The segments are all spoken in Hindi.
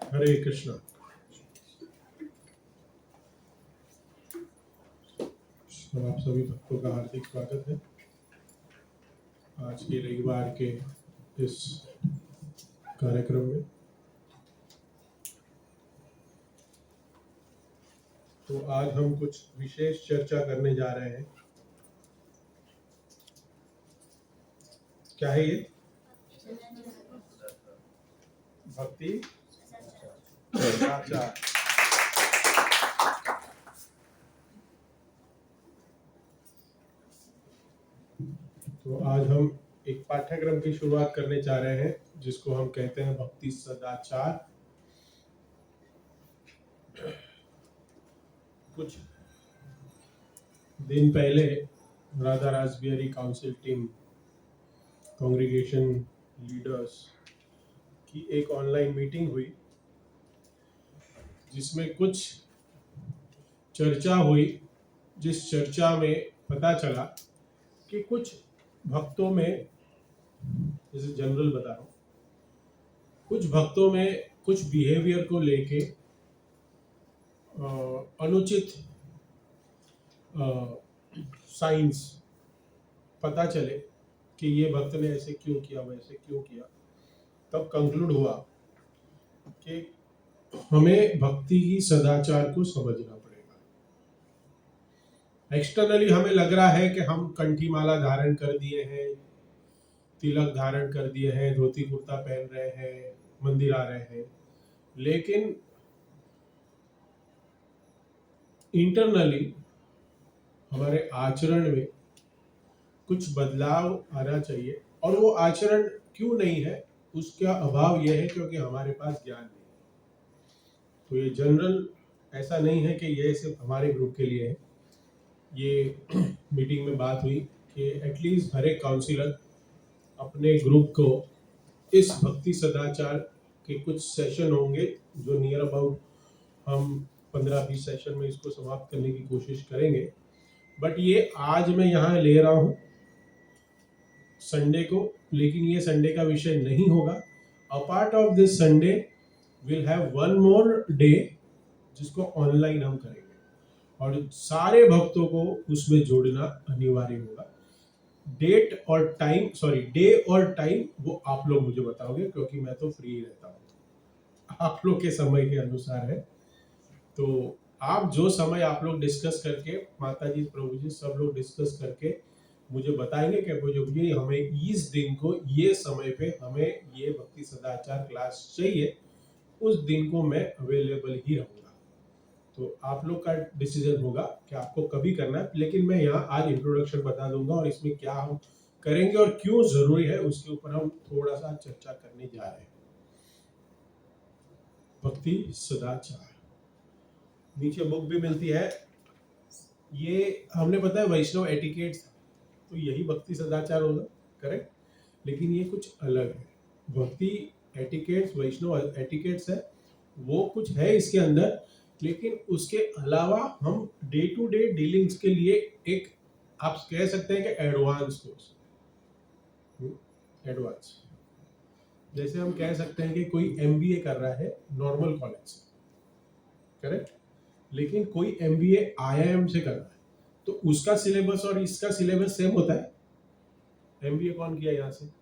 हरे कृष्णा। और आप सभी भक्तों का हार्दिक स्वागत है आज के रविवार के इस कार्यक्रम में। तो आज हम कुछ विशेष चर्चा करने जा रहे हैं। क्या है ये? भक्ति सदाचार। तो आज हम एक पाठ्यक्रम की शुरुआत करने जा रहे हैं जिसको हम कहते हैं भक्ति सदाचार। कुछ दिन पहले Radha Rasbihari council team congregation leaders की एक ऑनलाइन मीटिंग हुई जिसमें कुछ चर्चा हुई, जिस चर्चा में पता चला कि कुछ भक्तों में, जैसे जनरल बता रहा हूँ, कुछ भक्तों में कुछ बिहेवियर को लेके अनुचित साइंस पता चले कि ये भक्त ने ऐसे क्यों किया, वैसे क्यों किया। तब कंक्लूड हुआ कि हमें भक्ति की सदाचार को समझना पड़ेगा। एक्सटर्नली हमें लग रहा है कि हम कंठी माला धारण कर दिए हैं, तिलक धारण कर दिए हैं, धोती कुर्ता पहन रहे हैं, मंदिर आ रहे हैं, लेकिन इंटरनली हमारे आचरण में कुछ बदलाव आना चाहिए। और वो आचरण क्यों नहीं है, उसका अभाव यह है क्योंकि हमारे पास ज्ञान नहीं है। तो ये जनरल ऐसा नहीं है कि ये सिर्फ हमारे ग्रुप के लिए है। ये मीटिंग में बात हुई कि एटलीस्ट हर एक काउंसिलर अपने ग्रुप को इस भक्ति सदाचार के कुछ सेशन होंगे जो नियर अबाउट हम 15-20 सेशन में इसको समाप्त करने की कोशिश करेंगे। बट ये आज मैं यहाँ ले रहा हूँ संडे को, लेकिन ये संडे का विषय नहीं होगा। A part of this Sunday will have one more day जिसको ऑनलाइन हम करेंगे और सारे भक्तों को उसमें जोड़ना अनिवार्य होगा। डे और टाइम वो आप लोग मुझे बताओगे क्योंकि मैं तो फ्री रहता हूँ, आप लोग के समय के अनुसार है। तो आप जो समय आप लोग डिस्कस करके, माता जी प्रभु जी सब लोग डिस्कस करके मुझे बताएंगे कि मुझे हमें इस दिन को ये समय पे हमें ये भक्ति सदाचार क्लास चाहिए, उस दिन को मैं अवेलेबल ही रहूँगा। तो आप लोग का डिसीजन होगा कि आपको कभी करना है, लेकिन मैं यहाँ आज इंट्रोडक्शन बता दूंगा और इसमें क्या हम करेंगे और क्यों जरूरी है उसके ऊपर हम थोड़ा सा चर्चा करने जा रहे हैं। भक्ति सदाचार, नीचे बुक भी मिलती है। ये हमने पता है वैष्णव एटिकेट्स, तो यही भक्ति सदाचार होगा, करेक्ट। लेकिन ये कुछ अलग है। भक्ति एटिकेट्स, वैष्णव एटिकेट्स है, वो कुछ है इसके अंदर, लेकिन उसके अलावा हम डे टू डे डीलिंग्स के लिए एक, आप कह सकते हैं कि एडवांस कोर्स, एडवांस। जैसे हम कह सकते हैं कि कोई एमबीए कर रहा है नॉर्मल कॉलेज से, करेक्ट, लेकिन कोई एमबीए आईआईएम से कर रहा है, तो उसका सिलेबस और इसका सिलेबस सेम होता है। एमबीए कौन किया यहाँ से?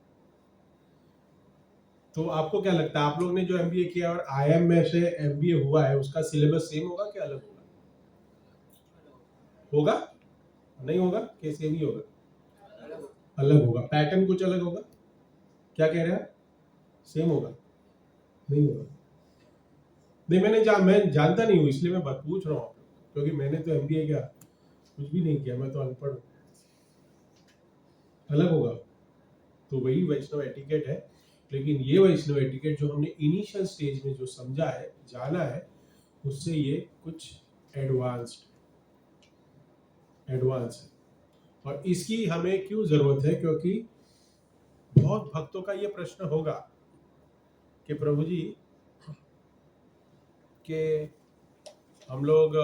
तो आपको क्या लगता है, आप लोग ने जो एमबीए किया और आईआईएम में से एमबीए हुआ है, उसका सिलेबस सेम होगा कि अलग होगा? होगा? नहीं होगा कि सेम ही होगा? अलग होगा। पैटर्न कुछ अलग होगा? क्या कह रहे हैं? सेम होगा? नहीं होगा। नहीं, मैं जानता नहीं हूँ, इसलिए मैं पूछ रहा हूँ, क्योंकि मैंने तो एमबीए किया, कुछ भी नहीं किया, मैं तो अनपढ़ हूँ। अलग होगा। तो वही वैष्णव एटिकेट है, लेकिन ये वैष्णव एटिकेट जो हमने इनिशियल स्टेज में जो समझा है, जाना है, उससे ये कुछ एडवांस है। और इसकी हमें क्यों जरूरत है? क्योंकि बहुत भक्तों का ये प्रश्न होगा कि प्रभु जी के हम लोग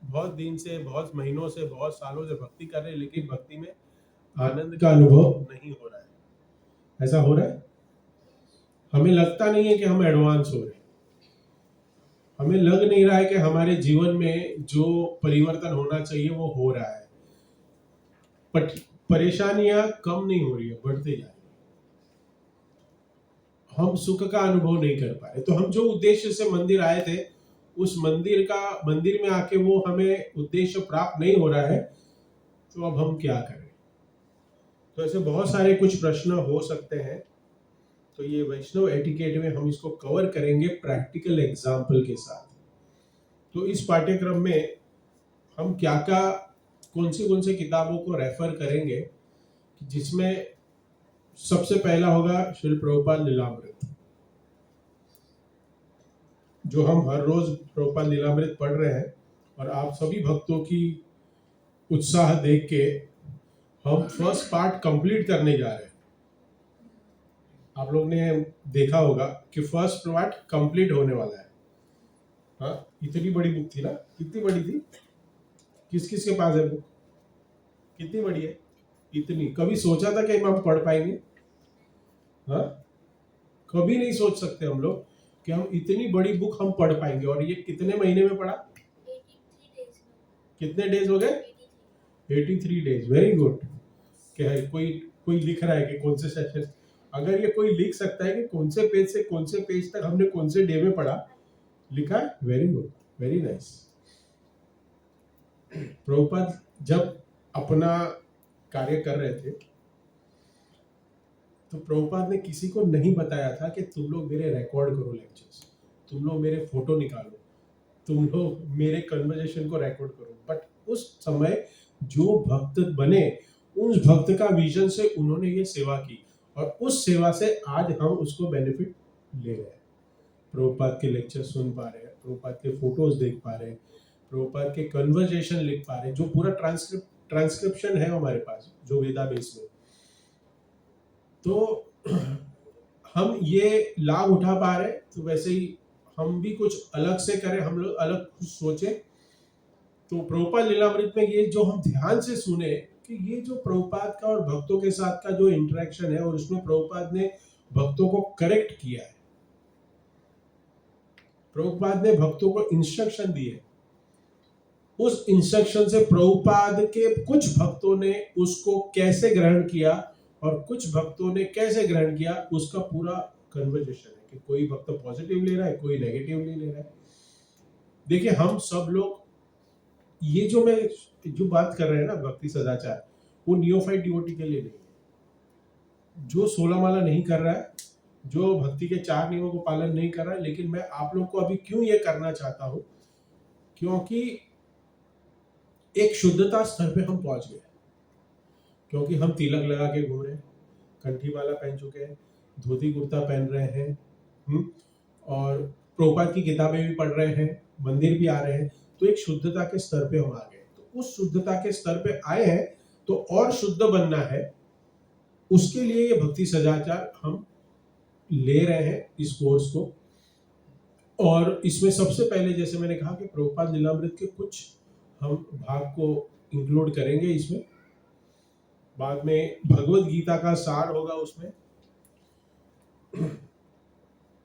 बहुत दिन से, बहुत महीनों से, बहुत सालों से भक्ति कर रहे हैं, लेकिन भक्ति में आनंद का अनुभव नहीं हो रहा है। ऐसा हो रहा है? हमें लगता नहीं है कि हम एडवांस हो रहे हैं। हमें लग नहीं रहा है कि हमारे जीवन में जो परिवर्तन होना चाहिए वो हो रहा है, बट परेशानियां कम नहीं हो रही है, बढ़ते जा रही है। हम सुख का अनुभव नहीं कर पा रहे। तो हम जो उद्देश्य से मंदिर आए थे, उस मंदिर में आके वो हमें उद्देश्य प्राप्त नहीं हो रहा है, तो अब हम क्या करें? तो ऐसे बहुत सारे कुछ प्रश्न हो सकते हैं। तो ये वैष्णव एटिकेट में हम इसको कवर करेंगे प्रैक्टिकल एग्जाम्पल के साथ। तो इस पाठ्यक्रम में हम कौन सी किताबों को रेफर करेंगे, जिसमें सबसे पहला होगा श्रील प्रभुपाद लीलामृत, जो हम हर रोज प्रभुपाद लीलामृत पढ़ रहे हैं। और आप सभी भक्तों की उत्साह देख के हम फर्स्ट पार्ट कंप्लीट करने जा रहे हैं। आप लोग ने देखा होगा कि फर्स्ट पार्ट कंप्लीट होने वाला है। हाँ, इतनी बड़ी बुक थी ना? कितनी बड़ी थी? किस किस के पास है बुक? कितनी बड़ी है? इतनी। कभी सोचा था कि हम पढ़ पाएंगे? हाँ, कभी नहीं सोच सकते हम लोग कि हम इतनी बड़ी बुक हम पढ़ पाएंगे। और ये कितने महीने में पढ़ा? 83 कितने डेज हो गए? 83 डेज। Very good. क्या है, कोई लिख रहा है कि कौन से सेशन? अगर ये कोई लिख सकता है कि कौन से पेज से कौन से पेज तक हमने कौन से डे में पढ़ा, लिखा है, very good, very nice. Prabhupada जब अपना कार्य कर रहे थे, तो प्रभुपाद ने किसी को नहीं बताया था कि तुम लोग मेरे रिकॉर्ड करो लेक्चर्स, तुम लोग मेरे फोटो निकालो, तुम लोग मेरे कन्वर्सेशन को रिकॉर्ड करो। बट उस समय जो भक्त बने, उस भक्त का विजन से उन्होंने ये सेवा की, और उस सेवा से आज हम उसको बेनिफिट ले रहे हैं। प्रभुपाद के लेक्चर सुन पा रहे हैं, प्रभुपाद के फोटोज देख पा रहे हैं, प्रभुपाद के कन्वर्सेशन लिख पा रहे हैं, जो पूरा ट्रांसक्रिप्शन है हमारे पास, जो वेदाबेस में। तो हम ये लाभ उठा पा रहे। तो वैसे ही हम भी कुछ अलग से करें, हम लोग अलग कुछ सोचे। तो प्रभुपाद लीलामृत में ये जो हम ध्यान से सुने कि ये जो प्रभुपाद का और भक्तों के साथ का जो इंटरेक्शन है, और उसमें प्रभुपाद ने भक्तों को करेक्ट किया है, प्रभुपाद ने भक्तों को इंस्ट्रक्शन दिए। उस इंस्ट्रक्शन से प्रभुपाद के कुछ भक्तों ने उसको कैसे ग्रहण किया और कुछ भक्तों ने कैसे ग्रहण किया, उसका पूरा कन्वर्सेशन है कि कोई भक्त पॉजिटिव ले रहा है, कोई नेगेटिवली ले रहा है। देखिए, हम सब लोग ये जो बात कर रहे हैं ना, भक्ति सदाचार, वो नियोफाइट डिवोटी के लिए नहीं है। जो 16 माला नहीं कर रहा है, जो भक्ति के 4 नियमों को पालन नहीं कर रहा है, लेकिन मैं आप लोग को अभी क्यों ये करना चाहता हूं, क्योंकि एक शुद्धता स्तर पे हम पहुंच गए। क्योंकि हम तिलक लगा के घूम रहे हैं, कंठी माला पहन चुके हैं, धोती कुर्ता पहन रहे हैं, और प्रभुपाद की किताबें भी पढ़ रहे हैं, मंदिर भी आ रहे हैं। तो एक शुद्धता के स्तर पे हम आ गए। तो उस शुद्धता के स्तर पे आए हैं, तो और शुद्ध बनना है, उसके लिए ये भक्ति सदाचार हम ले रहे हैं इस कोर्स को। और इसमें सबसे पहले, जैसे मैंने कहा, कि प्रभुपाद लीलामृत के कुछ हम भाग को इंक्लूड करेंगे इसमें। बाद में भगवत गीता का सार होगा उसमें।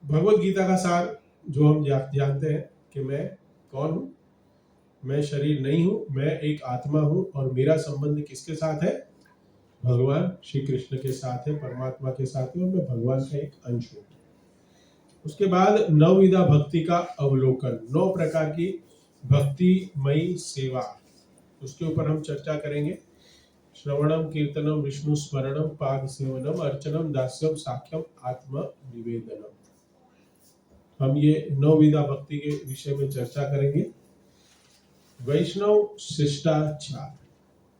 भगवत गीता का सार जो हम जानते हैं कि मैं कौन हूं, मैं शरीर नहीं हूं, मैं एक आत्मा हूं, और मेरा संबंध किसके साथ है? भगवान श्री कृष्ण के साथ है, परमात्मा के साथ है, और मैं भगवान का एक अंश हूं। उसके बाद नवविधा भक्ति का अवलोकन, 9 प्रकार की भक्तिमयी सेवा, उसके ऊपर हम चर्चा करेंगे। श्रवणम कीर्तनम विष्णु स्मरणम पाद सेवनम अर्चनम दास्यम साख्यम आत्म निवेदनम। हम ये 9 विधा भक्ति के विषय में चर्चा करेंगे। वैष्णव शिष्टाचार,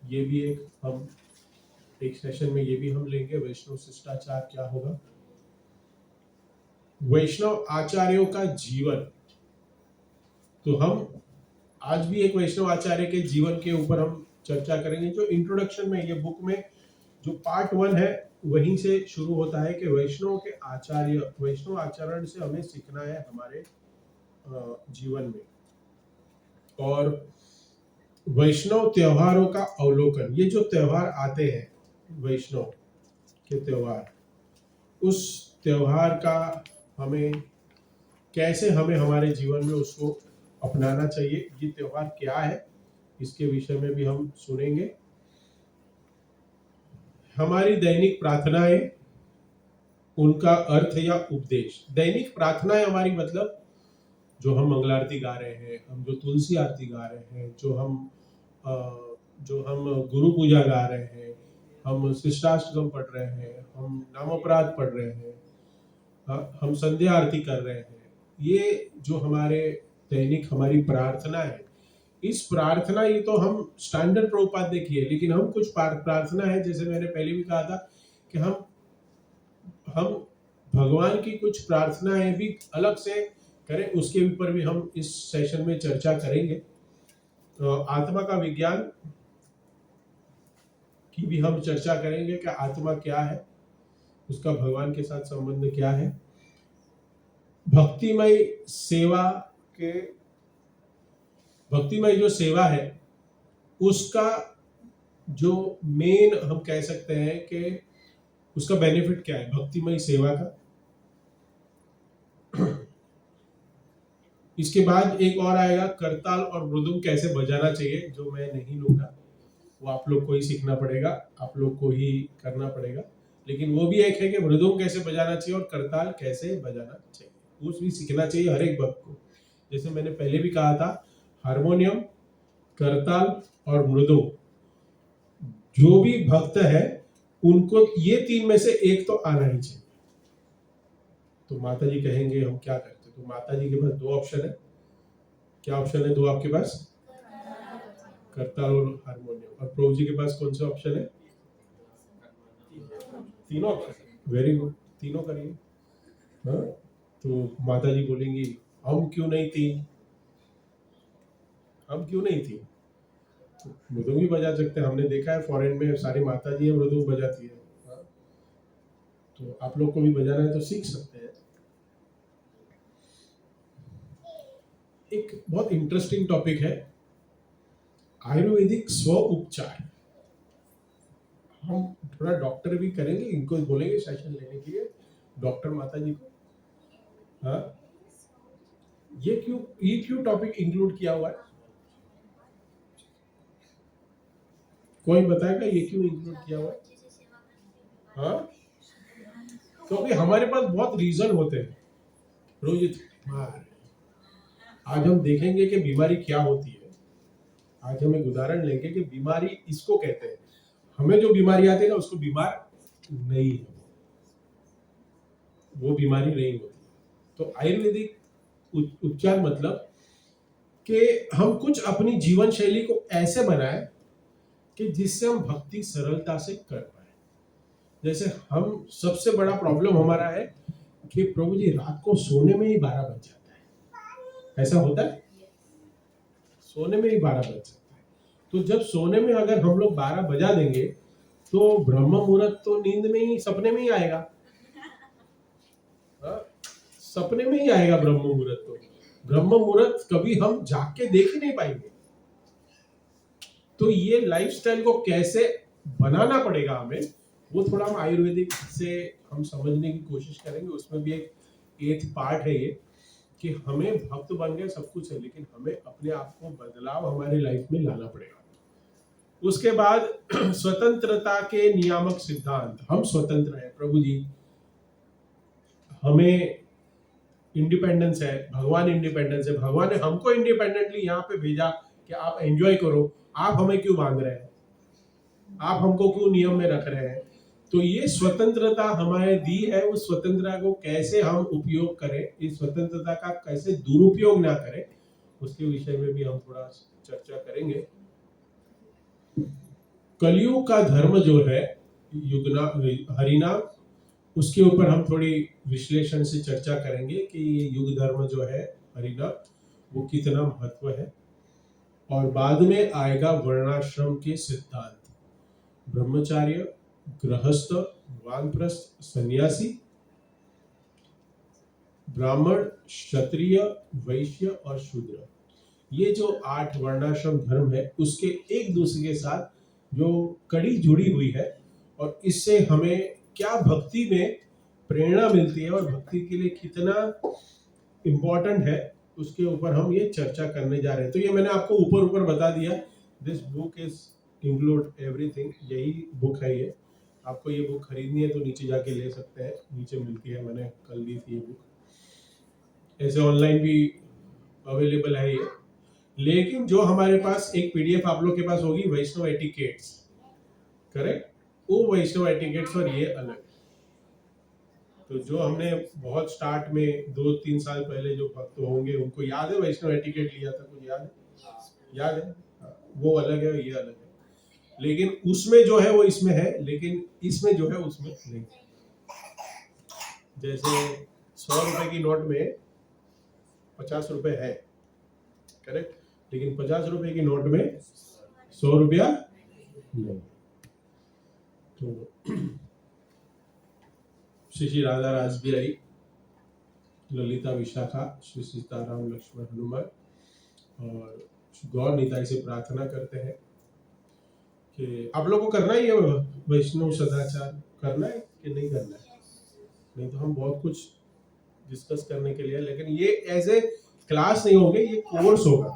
ये भी एक सेशन में ये भी हम लेंगे। वैष्णव शिष्टाचार क्या होगा? वैष्णव आचार्यों का जीवन। तो हम आज भी एक वैष्णव आचार्य के जीवन के ऊपर हम चर्चा करेंगे। जो इंट्रोडक्शन में, ये बुक में जो पार्ट 1 है, वहीं से शुरू होता है कि वैष्णव के आचार्य, वैष्णव आचरण से हमें सीखना है हमारे जीवन में। और वैष्णव त्योहारों का अवलोकन, ये जो त्योहार आते हैं, वैष्णव के त्योहार, उस त्योहार का हमें कैसे हमें हमारे जीवन में उसको अपनाना चाहिए, ये त्योहार क्या है, इसके विषय में भी हम सुनेंगे। हमारी दैनिक प्रार्थनाएं, उनका अर्थ या उपदेश। दैनिक प्रार्थनाएं हमारी मतलब जो हम मंगल आरती गा रहे हैं, हम जो तुलसी आरती गा रहे हैं, जो हम गुरु पूजा गा रहे हैं, हम शिष्टाष्टकम पढ़ रहे हैं, हम नामोपराध पढ़ रहे हैं, हम संध्या आरती कर रहे हैं, ये जो हमारे दैनिक हमारी प्रार्थना है, इस प्रार्थना, ये तो हम स्टैंडर्ड प्रभुपाद ने की है, लेकिन हम कुछ प्रार्थना है, जैसे मैंने पहले भी कहा था कि हम भगवान की कुछ प्रार्थनाएं भी अलग से करें, उसके ऊपर भी हम इस सेशन में चर्चा करेंगे। तो आत्मा का विज्ञान की भी हम चर्चा करेंगे कि आत्मा क्या है, उसका भगवान के साथ संबंध क्या है। भक्तिमय जो सेवा है, उसका जो मेन हम कह सकते हैं कि उसका बेनिफिट क्या है भक्तिमय सेवा का। इसके बाद एक और आएगा, करताल और मृदुंग कैसे बजाना चाहिए, जो मैं नहीं लूंगा, वो आप लोग को ही सीखना पड़ेगा, आप लोग को ही करना पड़ेगा। लेकिन वो भी एक है कि मृदुंग कैसे बजाना चाहिए और करताल कैसे बजाना चाहिए, वो भी सीखना चाहिए हर एक भक्त को। जैसे मैंने पहले भी कहा था, हारमोनियम, करताल और मृदुंग, जो भी भक्त है उनको ये तीन में से एक तो आना ही चाहिए। तो माता जी कहेंगे हम क्या करते, तो माता जी के पास दो ऑप्शन है। क्या ऑप्शन है दो आपके पास? करताल और हारमोनियम। और प्रभु जी के पास कौन से ऑप्शन है? तीनों ऑप्शन। वेरी गुड, तीनों करिए। हाँ, तो माता जी बोलेंगी हम क्यों नहीं तीन, हम क्यों नहीं तीन? मृदुंग भी बजा सकते हैं, हमने देखा है फॉरेन में सारी माता जी मृदुंग बजाती है। हाँ? तो आप लोग को भी बजाना है तो सीख सकते हैं। एक बहुत इंटरेस्टिंग टॉपिक है आयुर्वेदिक स्व उपचार। हम थोड़ा डॉक्टर भी करेंगे, इनको बोलेंगे सेशन लेने के लिए, डॉक्टर माता जी को। हाँ, ये क्यों टॉपिक इंक्लूड किया हुआ है? कोई बताएगा ये क्यों इंक्लूड किया हुआ है? हाँ, क्योंकि हमारे पास बहुत रीजन होते हैं। रोहित, आज हम देखेंगे कि बीमारी क्या होती है। आज हम एक उदाहरण लेंगे कि बीमारी इसको कहते हैं। हमें जो बीमारी आती है ना, उसको बीमार नहीं है, वो बीमारी नहीं होती। तो आयुर्वेदिक उपचार मतलब कि हम कुछ अपनी जीवन शैली को ऐसे बनाएं कि जिससे हम भक्ति सरलता से कर पाए। जैसे हम सबसे बड़ा प्रॉब्लम हमारा है कि प्रभु जी रात को सोने में ही 12 बज जाता है। ऐसा होता है, सोने में ही 12 बज जाता है। तो जब सोने में अगर हम लोग 12 बजा देंगे तो ब्रह्म मुहूर्त तो नींद में ही, सपने में ही आएगा। सपने में ही आएगा ब्रह्म मुहूर्त। तो ब्रह्म मुहूर्त कभी हम जाग के देख ही नहीं पाएंगे। तो ये लाइफस्टाइल को कैसे बनाना पड़ेगा हमें, वो थोड़ा हम आयुर्वेदिक से हम समझने की कोशिश करेंगे। उसमें भी एक 8th पार्ट है ये कि हमें भक्त बन गए सब कुछ है, लेकिन हमें अपने आप को बदलाव हमारी लाइफ में लाना पड़ेगा। उसके बाद स्वतंत्रता के नियामक सिद्धांत। हम स्वतंत्र हैं प्रभु जी, हमें इंडिपेंडेंस है, भगवान इंडिपेंडेंस है। भगवान ने हमको इंडिपेंडेंटली यहाँ पे भेजा कि आप एंजॉय करो, आप हमें क्यों बांध रहे हैं, आप हमको क्यों नियम में रख रहे हैं? तो ये स्वतंत्रता हमारे दी है, उस स्वतंत्रता को कैसे हम उपयोग करें, इस स्वतंत्रता का कैसे दुरुपयोग ना करें, उसके विषय में भी हम थोड़ा चर्चा करेंगे। कलयुग का धर्म जो है हरिनाम, उसके ऊपर हम थोड़ी विश्लेषण से चर्चा करेंगे कि ये युग धर्म जो है हरिनाम, वो कितना महत्व है। और बाद में आएगा वर्णाश्रम के सिद्धांत, ब्रह्मचार्य, गृहस्थ, वानप्रस्थ, सन्यासी, ब्राह्मण, क्षत्रिय, वैश्य और शूद्र। ये जो 8 वर्णाश्रम धर्म है, उसके एक दूसरे के साथ जो कड़ी जुड़ी हुई है, और इससे हमें क्या भक्ति में प्रेरणा मिलती है और भक्ति के लिए कितना इम्पोर्टेंट है उसके ऊपर हम ये चर्चा करने जा रहे हैं। तो ये मैंने आपको ऊपर ऊपर बता दिया। This book is include everything, यही बुक है ये। आपको ये बुक खरीदनी है तो नीचे जाके ले सकते हैं, नीचे मिलती है, मैंने कल ली थी ये बुक। ऐसे ऑनलाइन भी अवेलेबल है ये। लेकिन जो हमारे पास एक पीडीएफ आप लोग के पास होगी वैष्णव एटिकेट्स, करेक्ट, वो वैष्णव एटिकेट्स और ये अलग। तो जो हमने बहुत स्टार्ट में 2-3 साल पहले जो भक्त होंगे उनको याद है वैष्णव एटिकेट लिया था, कुछ याद है? याद है? वो अलग है, ये अलग है। लेकिन उसमें जो है वो इसमें है, लेकिन इसमें जो है उसमें नहीं। जैसे 100 रुपए की नोट में 50 रुपए है, करेक्ट, लेकिन 50 रुपए की नोट में 100 रुपया नहीं। तो श्री राधा रासबिहारी, ललिता विशाखा, श्री सीताराम लक्ष्मण हनुमान और गौर निताई से प्रार्थना करते हैं कि आप लोगों को करना ही है वैष्णव सदाचार, करना है कि नहीं करना है? नहीं तो हम बहुत कुछ डिस्कस करने के लिए, लेकिन ये एज ए क्लास नहीं होंगे, ये कोर्स होगा।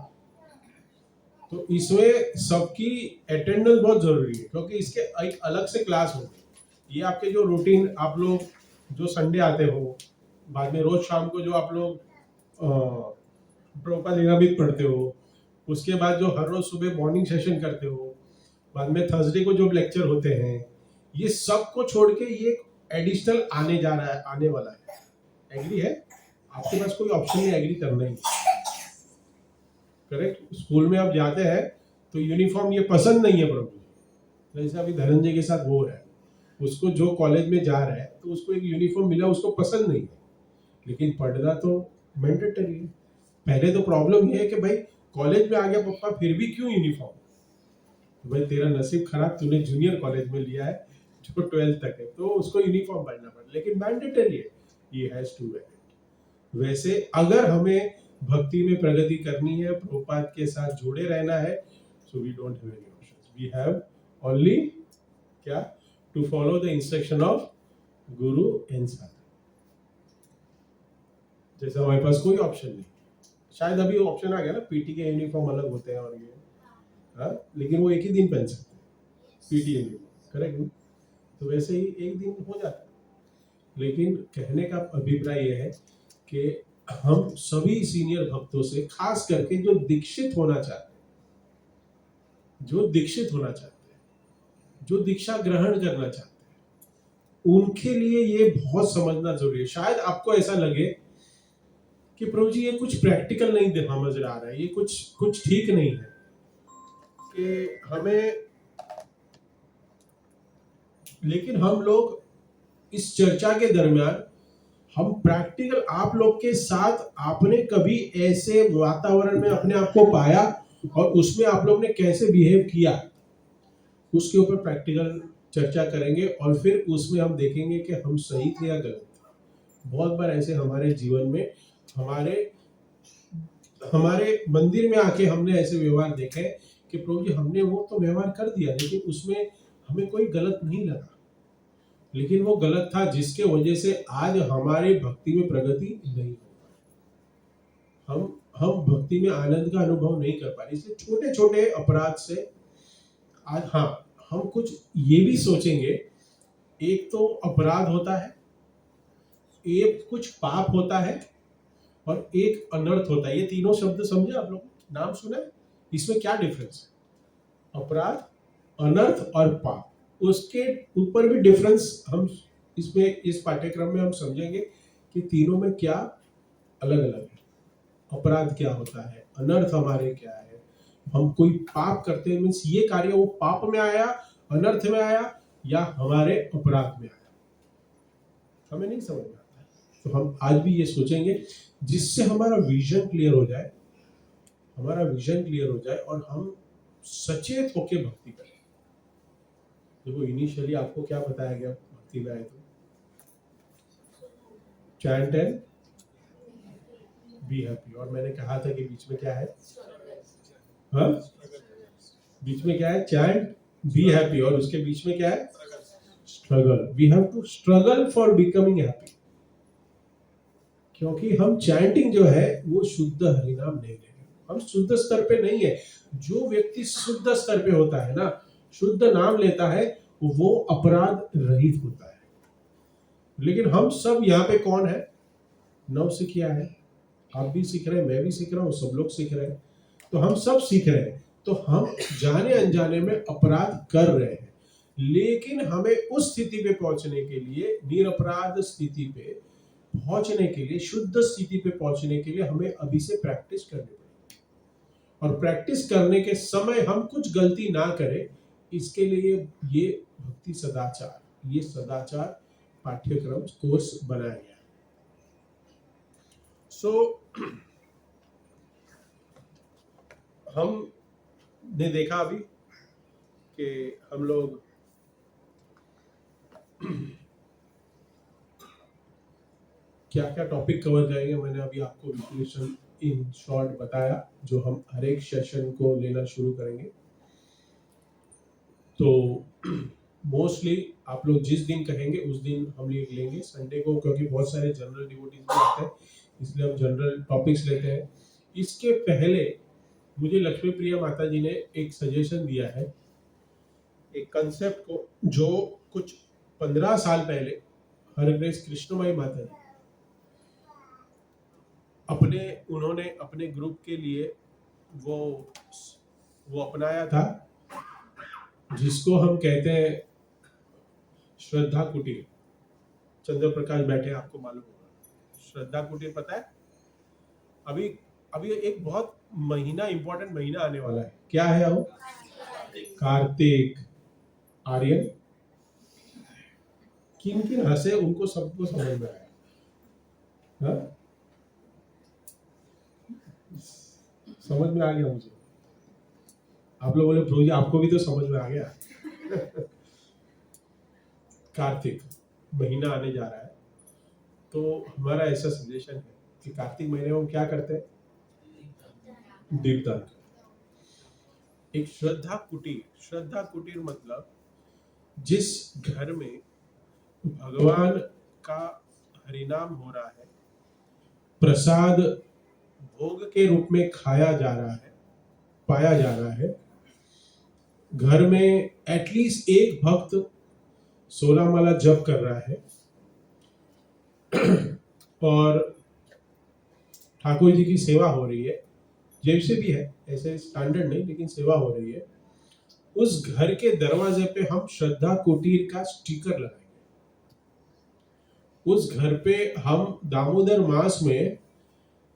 तो इसमें सबकी अटेंडेंस बहुत जरूरी है, क्योंकि इसके एक अलग से क्लास होगी। ये आपके जो रूटीन, आप लोग जो संडे आते हो, बाद में रोज शाम को जो आप लोग प्रभुपाद लीलामृत पढ़ते हो, उसके बाद जो हर रोज सुबह मॉर्निंग सेशन करते हो, बाद में थर्सडे को जो लेक्चर होते हैं, ये सब को छोड़ के ये एडिशनल आने जा रहा है, आने वाला है। एग्री है? आपके पास कोई ऑप्शन नहीं एग्री करना ही, करेक्ट। स्कूल में आप जाते हैं तो यूनिफॉर्म ये पसंद नहीं है प्रभु, जैसे अभी धनंजय के साथ वो है, उसको जो कॉलेज में जा रहा है तो उसको एक यूनिफॉर्म मिला, उसको पसंद नहीं है, लेकिन पढ़ना तो मैंडेटरी है। पहले तो प्रॉब्लम ये है कि भाई कॉलेज में आ गया पप्पा, फिर भी क्यों यूनिफॉर्म? तो भाई तेरा नसीब खराब, तूने जूनियर कॉलेज में लिया है जो 12th तक है, तो उसको यूनिफॉर्म पहनना पड़े, लेकिन मैंडेटरी है, ये हैज टू वेयर इट। वैसे अगर हमें भक्ति में प्रगति करनी है, प्रभुपाद के साथ जुड़े रहना है, so we don't have any options, we have only क्या, to follow the instruction of guru and sadhu. जैसे हमारे पास कोई ऑप्शन नहीं, शायद अभी ऑप्शन आ गया ना, पीटी के यूनिफॉर्म अलग होते हैं और ये, हाँ, लेकिन वो एक ही दिन पहन सकते हैं पीटी यूनिफॉर्म, करेक्ट। तो वैसे ही एक दिन हो जाता है, लेकिन कहने का अभिप्राय यह है कि हम सभी सीनियर भक्तों से, खास करके जो दीक्षित होना चाहते हैं, जो दीक्षित होना चाहते हैं, जो दीक्षा ग्रहण करना चाहते हैं, उनके लिए ये बहुत समझना जरूरी है। शायद आपको ऐसा लगे कि प्रभु जी ये कुछ प्रैक्टिकल नहीं समझ आ रहा है, ये कुछ ठीक नहीं है, कि हमें, लेकिन हम लोग इस चर्चा के दरमियान हम प्रैक्टिकल आप लोग के साथ, आपने कभी ऐसे वातावरण में अपने आप को पाया और उसमें आप लोग ने कैसे बिहेव किया, उसके ऊपर प्रैक्टिकल चर्चा करेंगे, और फिर उसमें हम देखेंगे कि हम सही थे या गलत थे। बहुत बार ऐसे हमारे जीवन में, हमारे मंदिर में आके हमने ऐसे व्यवहार देखे कि प्रभु जी हमने वो तो व्यवहार कर दिया, लेकिन उसमें हमें कोई गलत नहीं लगा, लेकिन वो गलत था जिसके वजह से आज हमारे भक्ति में प्रगति नहीं हो पाई, हम भक्ति में आनंद का अनुभव नहीं कर पा रहे। इसलिए छोटे छोटे अपराध से आज, हाँ, हम कुछ ये भी सोचेंगे, एक तो अपराध होता है, एक कुछ पाप होता है, और एक अनर्थ होता है। ये तीनों शब्द समझे आप लोग, नाम सुना है? इसमें क्या डिफरेंस है? अपराध, अनर्थ और पाप, उसके ऊपर भी डिफरेंस हम इसमें, इस पाठ्यक्रम में हम समझेंगे कि तीनों में क्या अलग अलग है। अपराध क्या होता है, अनर्थ हमारे क्या है, हम कोई पाप करते हैं मीन्स ये कार्य वो पाप में आया, अनर्थ में आया, या हमारे अपराध में आया, हमें नहीं समझ में आता है। तो हम आज भी ये सोचेंगे जिससे हमारा विजन क्लियर हो जाए, हमारा विजन क्लियर हो जाए और हम सचेत होकर भक्ति करें। देखो इनिशियली आपको क्या बताया गया भक्ति में आए तो, चैंट एंड बी हैप्पी, और मैंने कहा था कि बीच में क्या है, हाँ, बीच में क्या है, चैंट बी हैप्पी, और उसके बीच में क्या है, struggle. We have to struggle for becoming happy. क्योंकि हम चैंटिंग जो है वो शुद्ध हरिनाम नहीं ले रहे, हम शुद्ध स्तर पे नहीं है। जो व्यक्ति शुद्ध स्तर पे होता है ना, शुद्ध नाम लेता है, वो अपराध रहित होता है। लेकिन हम सब यहाँ पे कौन है? नव सिखिया है। आप भी सीख रहे हैं, मैं भी सीख रहा हूँ, सब लोग सीख रहे हैं, तो हम सब सीख रहे हैं। तो हम जाने अनजाने में अपराध कर रहे हैं, लेकिन हमें उस स्थिति पे पहुंचने के लिए, निरपराध स्थिति पे पहुंचने के लिए, शुद्ध स्थिति पे पहुंचने के लिए हमें अभी से प्रैक्टिस करनी पड़ेगी। और प्रैक्टिस करने के समय हम कुछ गलती ना करें, इसके लिए ये भक्ति सदाचार, ये सदाचार पाठ्यक्रम कोर्स बनाया गया। हमने देखा अभी कि हम लोग क्या क्या टॉपिक कवर करेंगे। मैंने अभी आपको विश्लेषण इन शॉर्ट बताया, जो हम हर एक सेशन को लेना शुरू करेंगे। तो मोस्टली आप लोग जिस दिन कहेंगे उस दिन हम ये लेंगे, संडे को, क्योंकि बहुत सारे जनरल डिवोटीज भी आते हैं, इसलिए हम जनरल टॉपिक्स लेते हैं। इसके पहले मुझे लक्ष्मी प्रिया माता जी ने एक सजेशन दिया है, एक कंसेप्ट को, जो कुछ 15 साल पहले हरग्रेस कृष्णमयी माता जी उन्होंने अपने ग्रुप के लिए वो अपनाया था, जिसको हम कहते हैं श्रद्धा कुटीर। चंद्र प्रकाश बैठे, आपको मालूम होगा श्रद्धा कुटीर, पता है? अभी एक बहुत महीना, इंपॉर्टेंट महीना आने वाला है। क्या है वो? कार्तिक आर्यन। किन किन हंसे, उनको सबको समझ में आया? हाँ? समझ में आ गया मुझे। आप लोग बोले प्रभु जी आपको भी तो समझ में आ गया। कार्तिक महीना आने जा रहा है, तो हमारा ऐसा सजेशन है कि कार्तिक महीने में हम क्या करते हैं? दीपदान। एक श्रद्धा कुटीर, श्रद्धा कुटीर मतलब जिस घर में भगवान का हरिनाम हो रहा है, प्रसाद भोग के रूप में खाया जा रहा है, पाया जा रहा है, घर में एटलीस्ट एक भक्त 16 माला जप कर रहा है और ठाकुर जी की सेवा हो रही है, जैसे भी है, ऐसे स्टैंडर्ड नहीं, लेकिन सेवा हो रही है, उस घर के दरवाजे पे हम श्रद्धा कुटीर का स्टिकर लगाएंगे। उस घर पे हम दामोदर मास में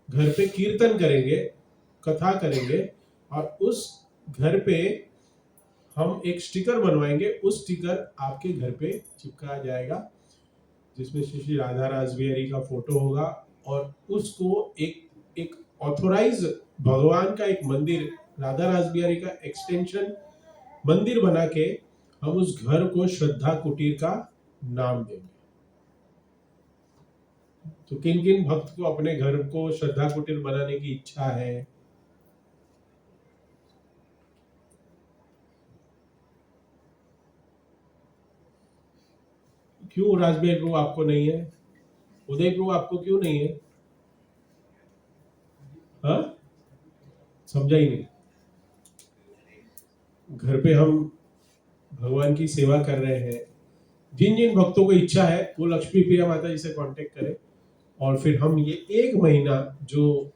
घर पे कीर्तन करेंगे, कथा करेंगे, और उस घर पे हम एक स्टिकर बनवाएंगे। उस स्टिकर आपके घर पे चिपकाया जाएगा, जिसमें श्री राधा रासबिहारी का फोटो होगा, और उसको एक ऑथोराइज भगवान का एक मंदिर, राधा रासबिहारी का एक्सटेंशन मंदिर बना के हम उस घर को श्रद्धा कुटीर का नाम देंगे। तो किन किन भक्त को अपने घर को श्रद्धा कुटीर बनाने की इच्छा है? क्यों राजबीर प्रभु आपको नहीं है? उदय प्रभु आपको क्यों नहीं है? हाँ, समझा ही नहीं। घर पे हम भगवान की सेवा कर रहे हैं। जिन जिन भक्तों को इच्छा है वो लक्ष्मी प्रिया माता जी से कांटेक्ट करें, और फिर हम ये एक महीना जो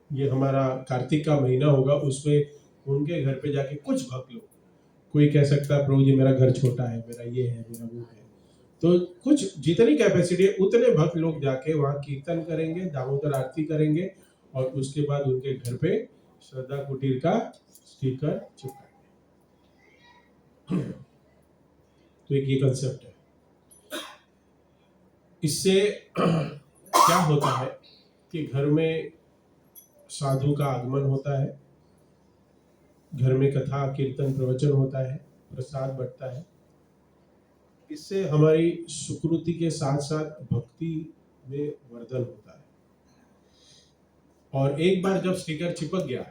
ये हमारा कार्तिक का महीना होगा, उसमें उनके घर पे जाके कुछ भक्त लोग, कोई कह सकता है प्रभु जी मेरा घर छोटा है, मेरा ये है, मेरा वो है, तो कुछ जितनी कैपेसिटी है उतने भक्त लोग जाके वहाँ कीर्तन करेंगे, दामोदर आरती करेंगे, और उसके बाद उनके घर पे श्रद्धा कुटीर का स्टिकर चिपकाएंगे। तो एक ये कंसेप्ट है। इससे क्या होता है कि घर में साधु का आगमन होता है, घर में कथा कीर्तन प्रवचन होता है, प्रसाद बंटता है। इससे हमारी सुकृति के साथ साथ भक्ति में वर्धन होता है। और एक बार जब स्टिकर चिपक गया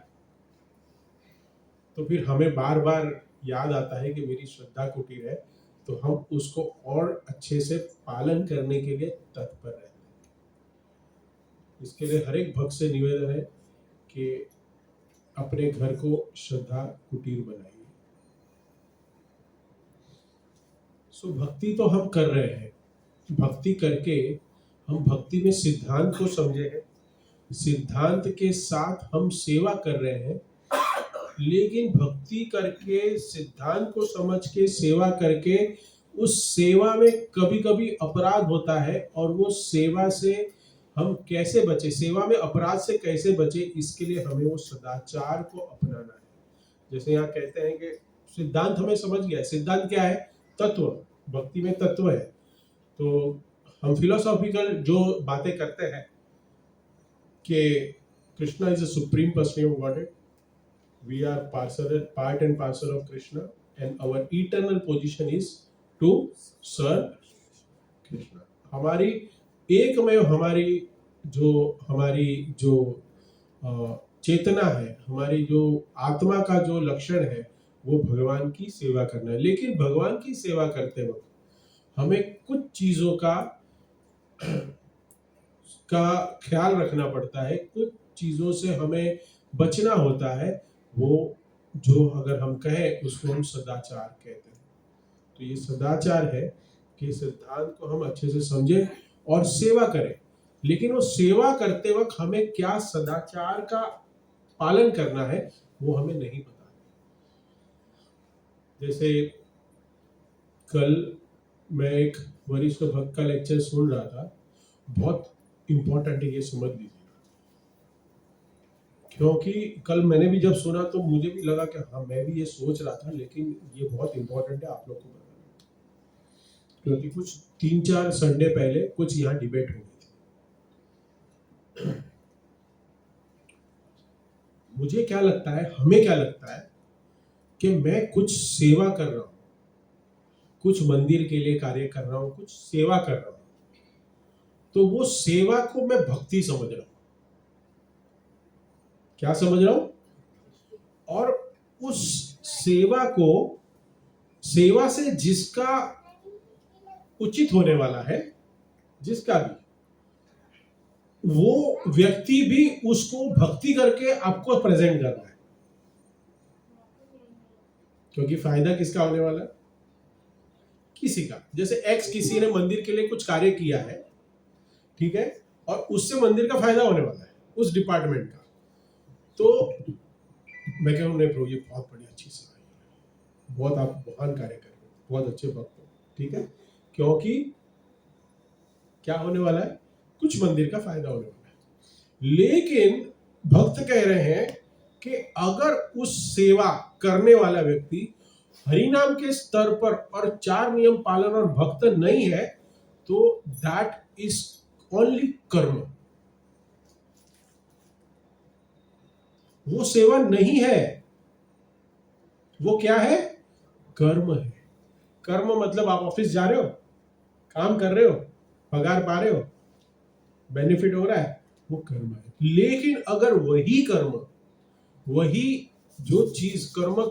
तो फिर हमें बार बार याद आता है कि मेरी श्रद्धा कुटीर है, तो हम उसको और अच्छे से पालन करने के लिए तत्पर रहते हैं। इसके लिए हर एक भक्त से निवेदन है कि अपने घर को श्रद्धा कुटीर बनाइए। सो भक्ति तो हम कर रहे हैं, भक्ति करके हम भक्ति में सिद्धांत को समझे हैं, सिद्धांत के साथ हम सेवा कर रहे हैं, लेकिन भक्ति करके सिद्धांत को समझ के सेवा करके उस सेवा में कभी कभी अपराध होता है, और वो सेवा से हम कैसे बचे, सेवा में अपराध से कैसे बचे, इसके लिए हमें वो सदाचार को अपनाना है। जैसे यहाँ कहते हैं कि सिद्धांत हमें समझ गया, सिद्धांत क्या है? तत्व, भक्ति में तत्व है। तो हम फिलोसॉफिकल जो बातें करते हैं कि Krishna is a supreme person of godhead, we are part and parcel of Krishna, and our eternal position is to serve Krishna. हमारी एकमेव हमारी जो चेतना है, हमारी जो आत्मा का जो लक्षण है, वो भगवान की सेवा करना है। लेकिन भगवान की सेवा करते वक्त हमें कुछ चीजों का ख्याल रखना पड़ता है, कुछ चीजों से हमें बचना होता है। वो जो अगर हम कहें उसको हम सदाचार कहते हैं। तो ये सदाचार है कि सिद्धांत को हम अच्छे से समझें और सेवा करें, लेकिन वो सेवा करते वक्त हमें क्या सदाचार का पालन करना है वो हमें नहीं पता। जैसे कल मैं एक वरिष्ठ भक्त का लेक्चर सुन रहा था, बहुत इंपॉर्टेंट है, ये समझ लीजिए, क्योंकि कल मैंने भी जब सुना तो मुझे भी लगा कि हाँ मैं भी ये सोच रहा था, लेकिन ये बहुत इंपॉर्टेंट है आप लोग को बताना, क्योंकि कुछ 3-4 संडे पहले कुछ यहाँ डिबेट हो गई थी। मुझे क्या लगता है, हमें क्या लगता है कि मैं कुछ सेवा कर रहा हूँ, कुछ मंदिर के लिए कार्य कर रहा हूँ, कुछ सेवा कर रहा हूँ, तो वो सेवा को मैं भक्ति समझ रहा हूँ। क्या समझ रहा हूं? और उस सेवा को, सेवा से जिसका उचित होने वाला है, जिसका भी, वो व्यक्ति भी उसको भक्ति करके आपको प्रेजेंट कर रहा है, क्योंकि फायदा किसका होने वाला है? किसी का। जैसे एक्स किसी ने मंदिर के लिए कुछ कार्य किया है, ठीक है, और उससे मंदिर का फायदा होने वाला है, उस डिपार्टमेंट का। तो मैं कहूँ नहीं प्रभु, ये बहुत बड़ी अच्छी सेवा है, बहुत आप महान कार्य कर रहे हो, बहुत अच्छे भक्त हो, ठीक है, क्योंकि क्या होने वाला है? कुछ मंदिर का फायदा होने वाला है। लेकिन भक्त कह रहे हैं कि अगर उस सेवा करने वाला व्यक्ति हरिनाम के स्तर पर और 4 नियम पालन और भक्त नहीं है, तो दैट इज ओनली कर्म, वो सेवा नहीं है, वो क्या है? कर्म है। कर्म मतलब आप ऑफिस जा रहे हो, काम कर रहे हो, पगार पा रहे हो, बेनिफिट हो रहा है, वो कर्म है। लेकिन अगर वही कर्म, वही जो चीज कर्म,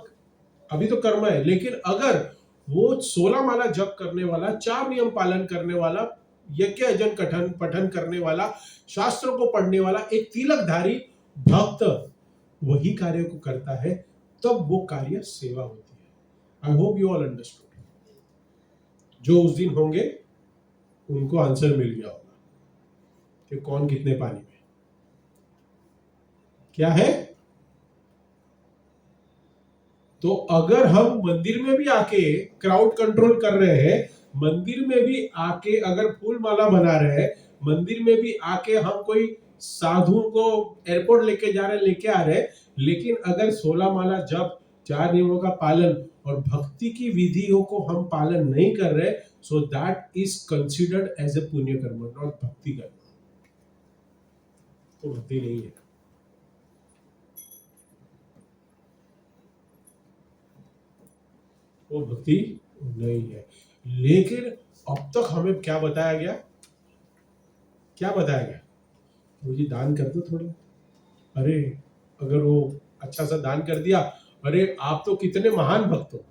अभी तो कर्म है, लेकिन अगर वो 16 माला जप करने वाला, 4 नियम पालन करने वाला, यज्ञ यजन कथन पठन करने वाला, शास्त्रों को पढ़ने वाला एक तिलकधारी भक्त वही कार्य को करता है, तब वो कार्य सेवा होती है। I hope you all understood. जो उस दिन होंगे उनको आंसर मिल गया होगा कि कौन कितने पानी में क्या है। तो अगर हम मंदिर में भी आके क्राउड कंट्रोल कर रहे हैं, मंदिर में भी आके अगर फूल माला बना रहे हैं, मंदिर में भी आके हम कोई साधुओं को एयरपोर्ट लेके जा रहे, लेके आ रहे, लेकिन अगर 16 माला जप, 4 नियमों का पालन और भक्ति की विधियों को हम पालन नहीं कर रहे, so that is considered as a punya karma, not भक्ति कर्म। तो भक्ति नहीं है। वो भक्ति नहीं है। लेकिन अब तक हमें क्या बताया गया? क्या बताया गया? मुझे दान कर दो थोड़ा, अरे अगर वो अच्छा सा दान कर दिया, अरे आप तो कितने महान भक्त हो,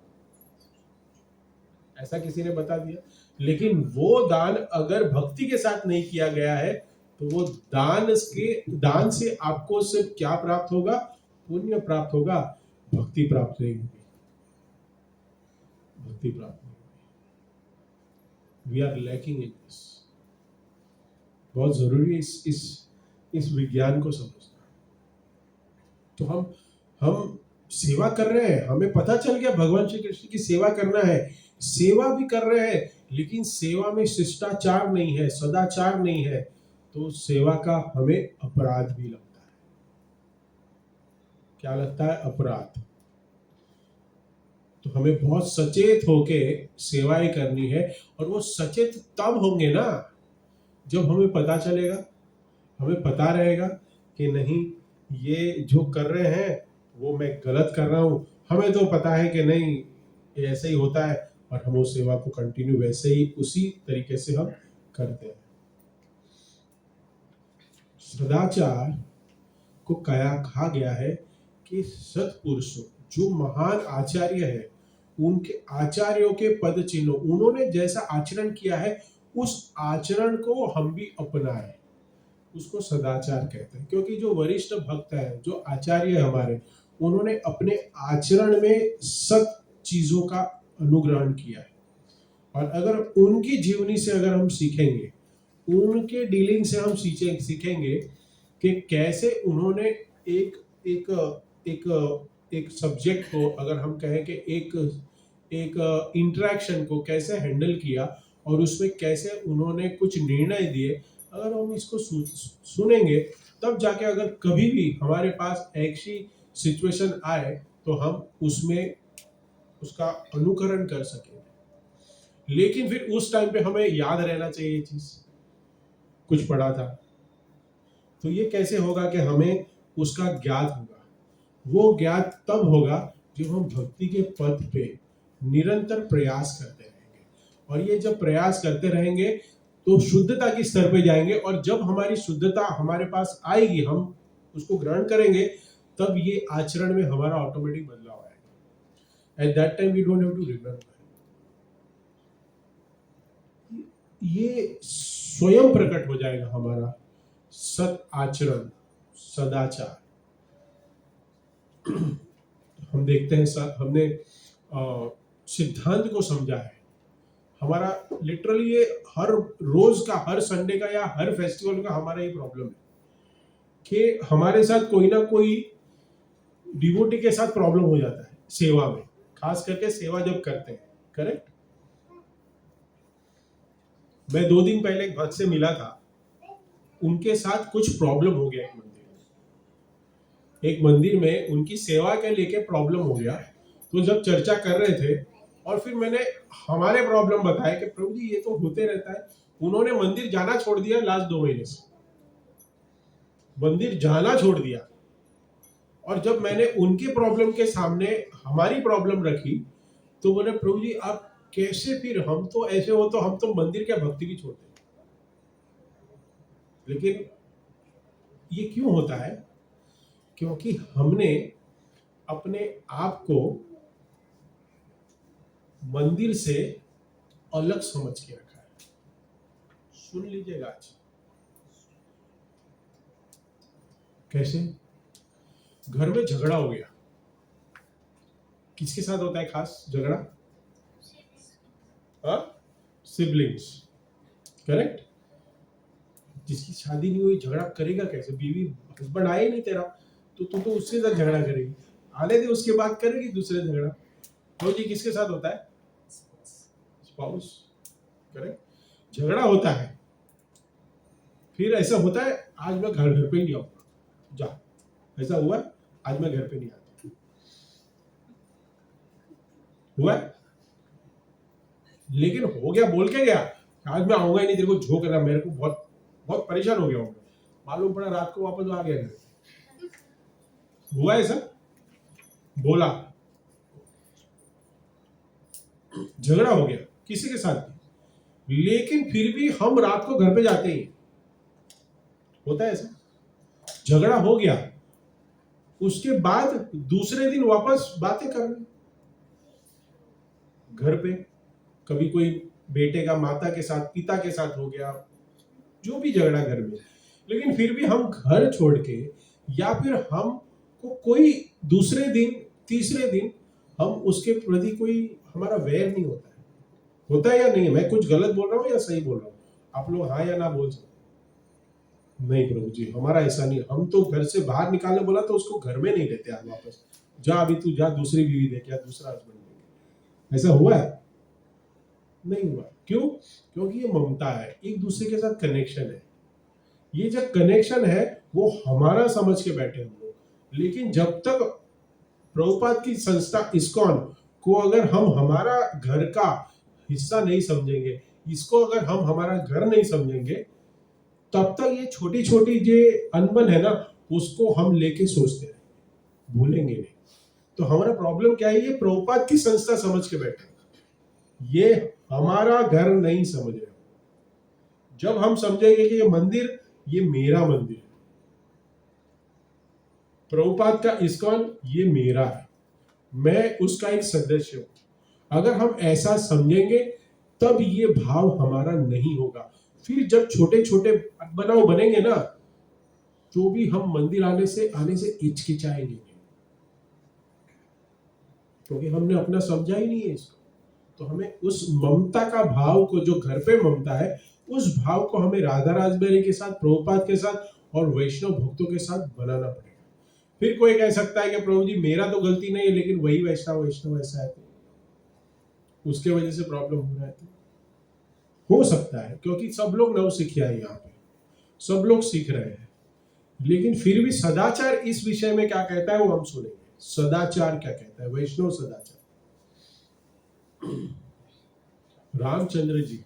ऐसा किसी ने बता दिया। लेकिन वो दान अगर भक्ति के साथ नहीं किया गया है, तो वो दान से आपको सिर्फ क्या प्राप्त होगा? पुण्य प्राप्त होगा, भक्ति प्राप्त नहीं होगी। भक्ति प्राप्त नहीं होगी। We are lacking in this. बहुत जरूरी है इस विज्ञान को समझना। तो हम सेवा कर रहे हैं, हमें पता चल गया भगवान श्री कृष्ण की सेवा करना है, सेवा भी कर रहे हैं, लेकिन सेवा में शिष्टाचार नहीं है, सदाचार नहीं है, तो सेवा का हमें अपराध भी लगता है। क्या लगता है? अपराध। तो हमें बहुत सचेत होके सेवाएं करनी है, और वो सचेत तब होंगे ना जब हमें पता चलेगा, हमें पता रहेगा कि नहीं, ये जो कर रहे हैं वो मैं गलत कर रहा हूं। हमें तो पता है कि नहीं, ये ऐसे ही होता है, और हम उस सेवा को कंटिन्यू वैसे ही उसी तरीके से हम करते हैं। सदाचार को कहा गया है कि सत्पुरुषों, जो महान आचार्य है, उनके आचार्यों के पद चिन्हों, उन्होंने जैसा आचरण किया है उस आचरण को हम भी अपनाएं, उसको सदाचार कहते हैं। क्योंकि जो वरिष्ठ भक्त है, जो आचार्य हमारे, उन्होंने अपने आचरण में सत चीजों का अनुग्रहण किया है, और अगर उनकी जीवनी से अगर हम सीखेंगे, उनके डीलिंग से हम सीखेंगे कि कैसे उन्होंने एक एक एक एक सब्जेक्ट को, अगर हम कहें कि एक इंटरेक्शन को कैसे हैंडल किया, और उसमें कैसे उन्होंने कुछ निर्णय दिए, अगर हम इसको सुनेंगे, तब जाके अगर कभी भी हमारे पास ऐसी सिचुएशन आए तो हम उसमें उसका अनुकरण कर सकेंगे। लेकिन फिर उस टाइम पे हमें याद रहना चाहिए ये चीज, कुछ पढ़ा था, तो ये कैसे होगा कि हमें उसका ज्ञात होगा? वो ज्ञात तब होगा जब हम भक्ति के पथ पे निरंतर प्रयास करते रहेंगे, और ये जब प्रयास करते रहेंगे तो शुद्धता के स्तर पे जाएंगे, और जब हमारी शुद्धता हमारे पास आएगी, हम उसको ग्रहण करेंगे, तब ये आचरण में हमारा ऑटोमेटिक बदलाव आएगा। At that time we don't have to remember. ये स्वयं प्रकट हो जाएगा हमारा सत आचरण, सदाचार। हम देखते हैं हमने सिद्धांत को समझा है। हमारा लिटरली ये हर रोज का, हर संडे का या हर फेस्टिवल का हमारा ये प्रॉब्लम है कि हमारे साथ कोई ना कोई डिवोटी के साथ प्रॉब्लम हो जाता है सेवा में, खास करके सेवा जब करते हैं। करेक्ट? मैं 2 दिन पहले एक भक्त से मिला था, उनके साथ कुछ प्रॉब्लम हो गया। एक मंदिर में उनकी सेवा के लेके प्रॉब्लम हो गया। तो जब चर्चा कर रहे थे, और फिर मैंने हमारे प्रॉब्लम बताया कि प्रभु जी ये तो होते रहता है, उन्होंने मंदिर जाना छोड़ दिया। लास्ट 2 महीने से मंदिर जाना छोड़ दिया। और जब मैंने उनके प्रॉब्लम के सामने हमारी प्रॉब्लम रखी, तो बोले प्रभु जी आप कैसे, फिर हम तो ऐसे हो तो हम तो मंदिर क्या भक्ति भी छोड़ते। लेकिन ये क्यों होता है? क्योंकि हमने अपने आप को मंदिर से अलग समझ के रखा है। सुन लीजिएगा आज कैसे घर में झगड़ा हो गया। किसके साथ होता है खास झगड़ा? सिबलिंग्स। करेक्ट? जिसकी शादी नहीं हुई झगड़ा करेगा कैसे? बीवी, हस्बैंड आए नहीं तेरा, तो तू तो उसके साथ झगड़ा करेगी, आने दे, उसके बाद करेगी दूसरे झगड़ा। तो जी किसके साथ होता है? स्पाउस। करेक्ट? झगड़ा होता है, फिर ऐसा होता है आज मैं घर पे ही नहीं आऊंगा, जा, ऐसा हुआ, आज मैं घर पे नहीं आता। हुआ? लेकिन हो गया, बोल के गया आज मैं आऊंगा ही नहीं, तेरे को झोंक रहा, मेरे को बहुत बहुत परेशान हो गया हूँ। मालूम पड़ा रात को वापस आ गया। हुआ ऐसा? बोला, झगड़ा हो गया किसी के साथ भी, लेकिन फिर भी हम रात को घर पे जाते ही। होता है ऐसा? झगड़ा हो गया, उसके बाद दूसरे दिन वापस बातें करने घर पे। कभी कोई बेटे का माता के साथ, पिता के साथ हो गया, जो भी झगड़ा घर में, लेकिन फिर भी हम घर छोड़ के या फिर हम को कोई दूसरे दिन तीसरे दिन हम उसके प्रति कोई हमारा वैर नहीं होता है या नहीं? मैं कुछ गलत बोल रहा हूँ या सही बोल रहा हूँ? आप लोग हाँ या ना बोल सकते। नहीं प्रभु जी, हमारा ऐसा नहीं। हम तो घर से बाहर निकालने बोला तो उसको घर में नहीं लेते यार वापस। जा अभी तू जा, दूसरी बीवी देख या दूसरा हस्बैंड देख। ऐसा हुआ है? नहीं हुआ। क्यों? क्योंकि ये ममता है, एक दूसरे के साथ कनेक्शन है। ये जो कनेक्शन है वो हमारा समझ के बैठे हम लोग। लेकिन जब तक प्रभुपाद की संस्था इस्कॉन को अगर हम हमारा घर का हिस्सा नहीं समझेंगे, इसको अगर हम हमारा घर नहीं समझेंगे, तब तक ये छोटी छोटी जो अनबन है ना, उसको हम लेके सोचते हैं, भूलेंगे नहीं। तो हमारा प्रॉब्लम क्या है? ये प्रभुपाद की संस्था समझ के बैठे, ये हमारा घर नहीं समझ रहे। जब हम समझेंगे कि ये मंदिर, ये मेरा मंदिर है, प्रभुपाद का इस्कॉन ये मेरा है, मैं उसका एक सदस्य हूं। अगर हम ऐसा समझेंगे तब ये भाव हमारा नहीं होगा। फिर जब छोटे छोटे बनाव बनेंगे ना, तो भी हम मंदिर आने से हिचकिचाएंगे, क्योंकि हमने अपना समझा ही नहीं है इसको। तो हमें उस ममता का भाव को, जो घर पे ममता है, उस भाव को हमें राधा राजबेरी के साथ, प्रभुपाद के साथ और वैष्णव भक्तों के साथ बनाना पड़ेगा। फिर कोई कह सकता है कि प्रभु जी मेरा तो गलती नहीं है, लेकिन वही वैष्णव ऐसा है तो उसके वजह से प्रॉब्लम हो रहा है। हो सकता है, क्योंकि सब लोग नवसिखिया है, यहाँ पे सब लोग सीख रहे हैं। लेकिन फिर भी सदाचार इस विषय में क्या कहता है वो हम सुनेंगे। सदाचार क्या कहता है, वैष्णव सदाचार। रामचंद्र जी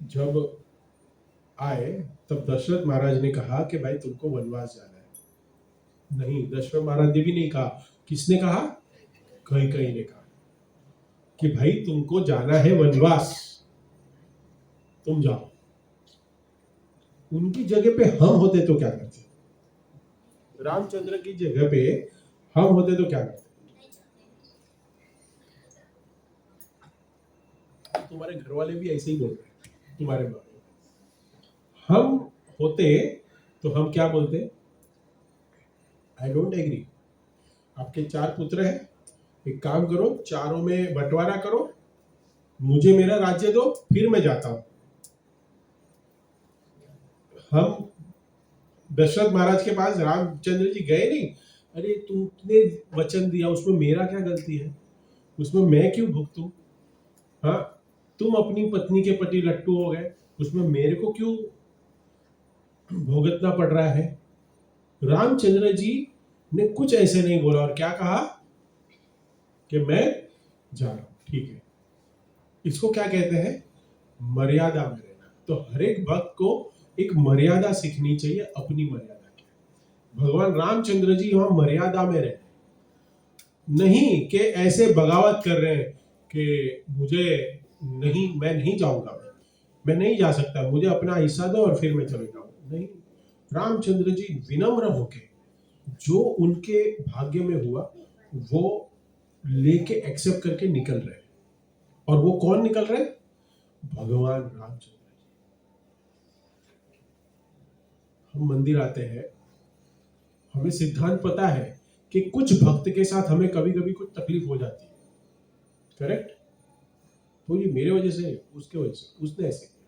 जब आए तब दशरथ महाराज ने कहा कि भाई तुमको वनवास जाना है। नहीं, दशरथ महाराज ने भी नहीं कहा। किसने कहा? कैकेयी ने कहा कि भाई तुमको जाना है वनवास, तुम जाओ। उनकी जगह पे हम होते तो क्या करते? रामचंद्र की जगह पे हम होते तो क्या करते? तुम्हारे घर वाले भी ऐसे ही बोल रहे हैं तुम्हारे बारे में। हम होते तो हम क्या बोलते? I don't agree. आपके 4 पुत्र हैं, एक काम करो, चारों में बंटवारा करो, मुझे मेरा राज्य दो, फिर मैं जाता हूं। हम दशरथ महाराज के पास रामचंद्र जी गए नहीं। अरे तुमने वचन दिया, उसमें मेरा क्या गलती है? उसमें मैं क्यों भुगतूं? हाँ, तुम अपनी पत्नी के प्रति लट्टू हो गए, उसमें मेरे को क्यों भुगतना पड़ रहा है? रामचंद्र जी ने कुछ ऐसे नहीं बोला और क्या कहा कि मैं जा रहा हूं। ठीक है, इसको क्या कहते हैं? मर्यादा में रहना। तो हर एक भक्त को एक मर्यादा सीखनी चाहिए, अपनी मर्यादा की। भगवान रामचंद्र जी वहां मर्यादा में रहे, नहीं कि ऐसे बगावत कर रहे हैं कि मुझे नहीं, मैं नहीं जाऊंगा, मैं नहीं जा सकता, मुझे अपना हिस्सा दो और फिर मैं चले जाऊंगा। नहीं, रामचंद्र जी विनम्र होके जो उनके भाग्य में हुआ वो लेके एक्सेप्ट करके निकल रहे। और वो कौन निकल रहे? भगवान रामचंद्र। हम मंदिर आते हैं, हमें सिद्धांत पता है कि कुछ भक्त के साथ हमें कभी कभी कुछ तकलीफ हो जाती है, करेक्ट? तो ये मेरे वजह से, उसके वजह से, उसने ऐसे किया।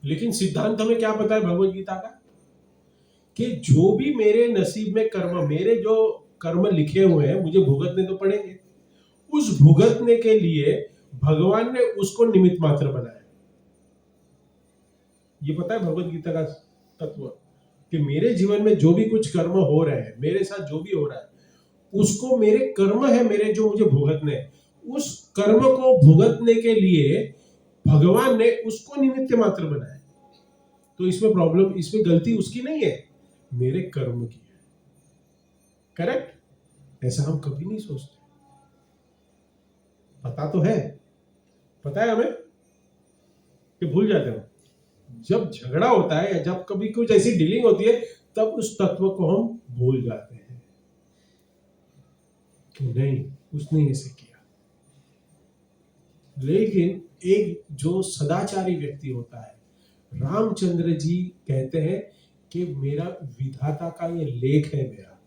लेकिन सिद्धांत हमें क्या पता है भगवत गीता का? कि जो भी मेरे नसीब में कर्म, मेरे जो कर्म लिखे हुए हैं, मुझे भुगतने तो पड़ेंगे। उस भुगतने के लिए भगवान ने उसको निमित्त मात्र बनाया। ये पता है भगवत गीता का तत्व कि मेरे जीवन में जो भी कुछ कर्म हो रहे हैं, मेरे साथ जो भी हो रहा है, उसको मेरे कर्म है, मेरे जो मुझे भुगतने, उस कर्म को भुगतने के लिए भगवान ने उसको निमित्त मात्र बनाया। तो इसमें प्रॉब्लम, इसमें गलती उसकी नहीं है, मेरे कर्म की है। करेक्ट? ऐसा हम कभी नहीं सोचते। पता तो है, पता है हमें कि भूल जाते हैं। जब झगड़ा होता है या जब कभी कुछ ऐसी डीलिंग होती है, तब उस तत्व को हम भूल जाते हैं कि नहीं, उसने ऐसे किया। लेकिन एक जो सदाचारी व्यक्ति होता है, रामचंद्र जी कहते हैं कि मेरा विधाता का ये लेख है, मेरा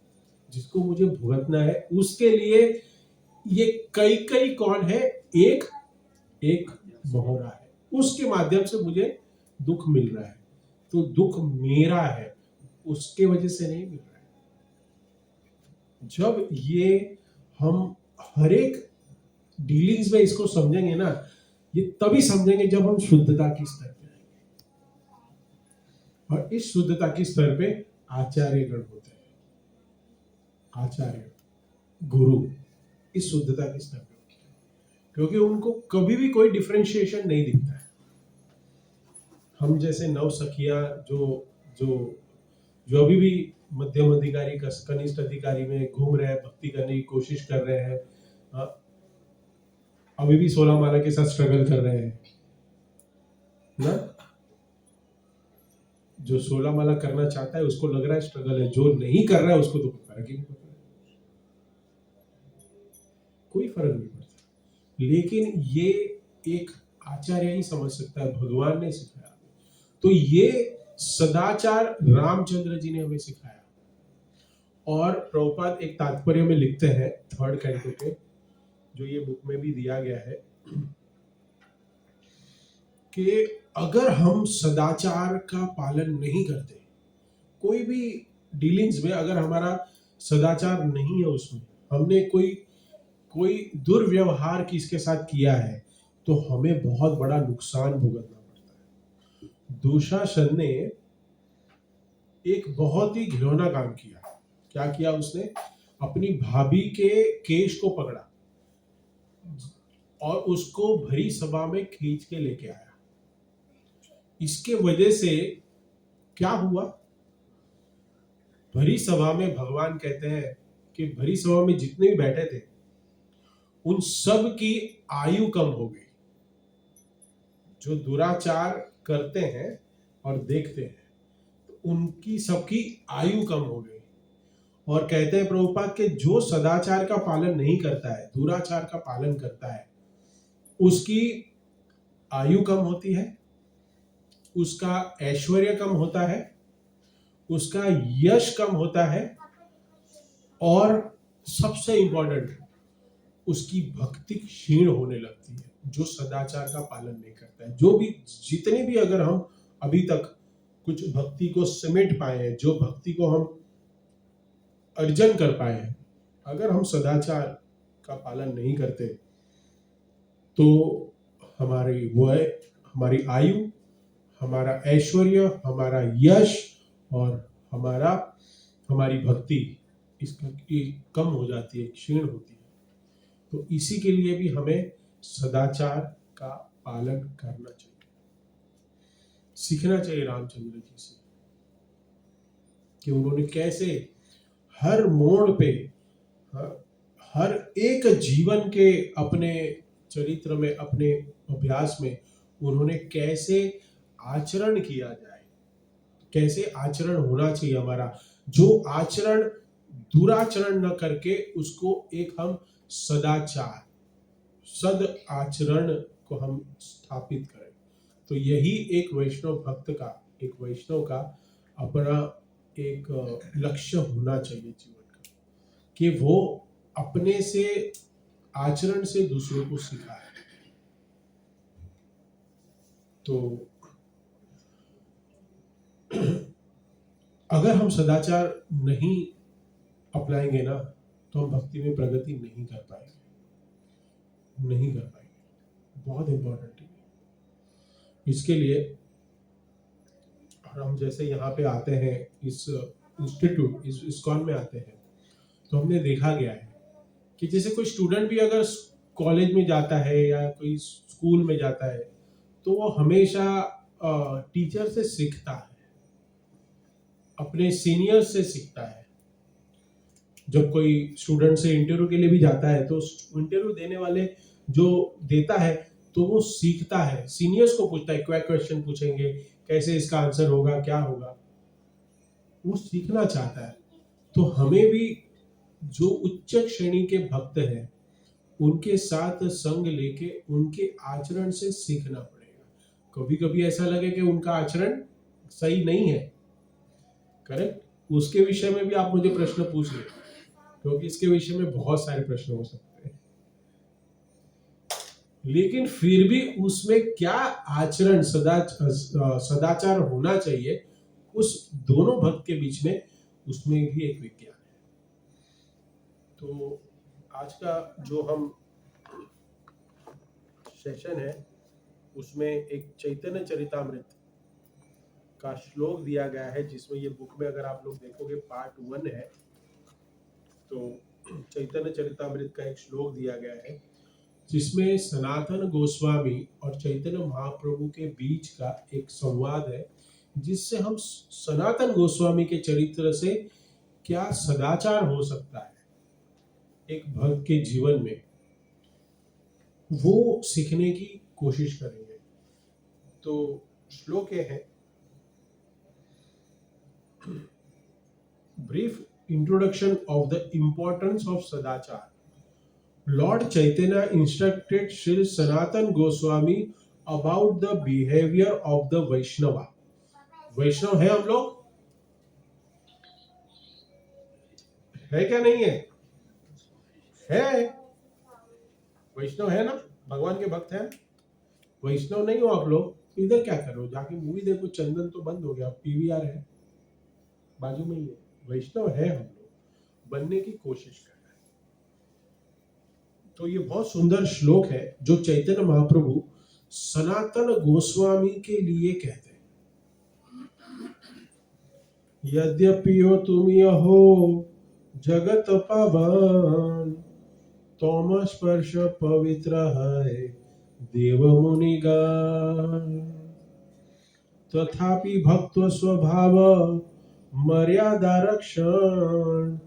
जिसको मुझे भुगतना है, उसके लिए ये कई कई कौन है, एक एक मोहरा है, उसके माध्यम से मुझे दुख मिल रहा है। तो दुख मेरा है, उसके वजह से नहीं मिल रहा है। जब ये हम हर एक डीलिंग्स में इसको समझेंगे ना, ये तभी समझेंगे जब हम शुद्धता की स्तर पे आएंगे। और इस शुद्धता की स्तर पे आचार्यगण होते हैं, आचार्य गुरु इस शुद्धता के स्तर पे होते हैं, क्योंकि उनको कभी भी कोई डिफरेंशिएशन नहीं दिखता है। हम जैसे नव सखियां जो जो जो अभी भी मध्यम अधिकारी कनिष्ठ अधिकारी में घूम रहे हैं, भक्ति करने की कोशिश कर रहे हैं, अभी भी 16 माला के साथ स्ट्रगल कर रहे हैं ना। जो 16 माला करना चाहता है उसको लग रहा है स्ट्रगल है, जो नहीं कर रहा है उसको तो कोई फर्क ही नहीं पड़ता, कोई फर्क नहीं पड़ता। लेकिन ये एक आचार्य ही समझ सकता है, भगवान ने सिखाया। तो ये सदाचार रामचंद्र जी ने हमें सिखाया। और प्रभुपाद एक तात्पर्य में लिखते हैं 3rd कैंटो के, जो ये बुक में भी दिया गया है, कि अगर हम सदाचार का पालन नहीं करते, कोई भी डीलिंग्स में अगर हमारा सदाचार नहीं है, उसमें हमने कोई दुर्व्यवहार किसके साथ किया है, तो हमें बहुत बड़ा नुकसान भुगतना पड़ता है। दुशासन ने एक बहुत ही घिनौना काम किया। क्या किया उसने? अपनी भाभी के केश को पकड़ा और उसको भरी सभा में खींच के लेके आया। इसके वजह से क्या हुआ? भरी सभा में भगवान कहते हैं कि भरी सभा में जितने भी बैठे थे उन सब की आयु कम हो गई। जो दुराचार करते हैं और देखते हैं तो उनकी सबकी आयु कम हो गई। और कहते हैं प्रभुपाद के जो सदाचार का पालन नहीं करता है, दुराचार का पालन करता है, उसकी आयु कम होती है, उसका ऐश्वर्य कम होता है, उसका यश कम होता है, और सबसे इंपॉर्टेंट उसकी भक्ति क्षीण होने लगती है। जो सदाचार का पालन नहीं करता है, जो भी जितने भी अगर हम अभी तक कुछ भक्ति को समेट पाए हैं, जो भक्ति को हम अर्जन कर पाए हैं, अगर हम सदाचार का पालन नहीं करते तो हमारी आयु, हमारा ऐश्वर्य, हमारा यश और हमारी भक्ति इसकी कम हो जाती है, क्षीण होती है। तो इसी के लिए भी हमें सदाचार का पालन करना चाहिए, सीखना चाहिए रामचंद्र जी से कि उन्होंने कैसे हर मोड़ पे, हर एक जीवन के अपने चरित्र में, अपने अभ्यास में उन्होंने कैसे आचरण किया जाए, कैसे आचरण होना चाहिए हमारा, जो आचरण दुराचरण न करके उसको एक हम सदाचार, सद आचरण को हम स्थापित करें। तो यही एक वैष्णव भक्त का, एक वैष्णव का अपना एक लक्ष्य होना चाहिए जीवन का, कि वो अपने से आचरण से दूसरों को सिखाए। तो अगर हम सदाचार नहीं अपनाएंगे ना, तो हम भक्ति में प्रगति नहीं कर पाएंगे। बहुत इंपॉर्टेंट है इसके लिए। हम जैसे यहाँ पे आते हैं, इस इंस्टीट्यूट, इस इस्कॉन में आते हैं, तो हमने देखा गया है कि जैसे कोई स्टूडेंट भी अगर कॉलेज में जाता है या कोई स्कूल में जाता है, तो वो हमेशा टीचर से सीखता है, अपने सीनियर से सीखता है। जब कोई स्टूडेंट से इंटरव्यू के लिए भी जाता है, तो इंटरव्यू देने वाले जो देता है तो वो सीखता है, सीनियर्स को पूछता है, क्या क्वेश्चन पूछेंगे, कैसे इसका आंसर होगा, क्या होगा, वो सीखना चाहता है। तो हमें भी जो उच्च श्रेणी के भक्त हैं उनके साथ संग लेके उनके आचरण से सीखना पड़ेगा। कभी कभी ऐसा लगे कि उनका आचरण सही नहीं है, करेक्ट, उसके विषय में भी आप मुझे प्रश्न पूछ ले, क्योंकि इसके विषय में बहुत सारे प्रश्न हो सकते हैं। लेकिन फिर भी उसमें क्या आचरण सदाचार होना चाहिए, उस दोनों भक्त के बीच में, उसमें भी एक विज्ञान है। तो आज का जो हम सेशन है उसमें एक चैतन्य चरितामृत का श्लोक दिया गया है, जिसमें ये बुक में अगर आप लोग देखोगे पार्ट 1 है, तो चैतन्य चरितामृत का एक श्लोक दिया गया है जिसमें सनातन गोस्वामी और चैतन्य महाप्रभु के बीच का एक संवाद है, जिससे हम सनातन गोस्वामी के चरित्र से क्या सदाचार हो सकता है एक भक्त के जीवन में, वो सीखने की कोशिश करेंगे। तो श्लोक ये है, brief introduction of the importance of Sadachar. Lord Chaitanya instructed Sri Sanatan Goswami about the behavior of the Vaishnava. वैष्णव है हम लोग, है क्या नहीं है? है, वैष्णव है ना, भगवान के भक्त हैं। वैष्णव नहीं हो आप लोग, इधर क्या करो, जाके मूवी देखो, चंदन तो बंद हो गया, पीवीआर है बाजू में ही है। वैष्णव है हम लोग, बनने की कोशिश कर रहे हैं। तो ये बहुत सुंदर श्लोक है जो चैतन्य महाप्रभु सनातन गोस्वामी के लिए कहते हैं। यद्यपि हो तुम यहो जगत पावन, तोम स्पर्श पवित्र है देव मुनिगण, तथापि भक्त स्वभाव मर्यादा रक्षण,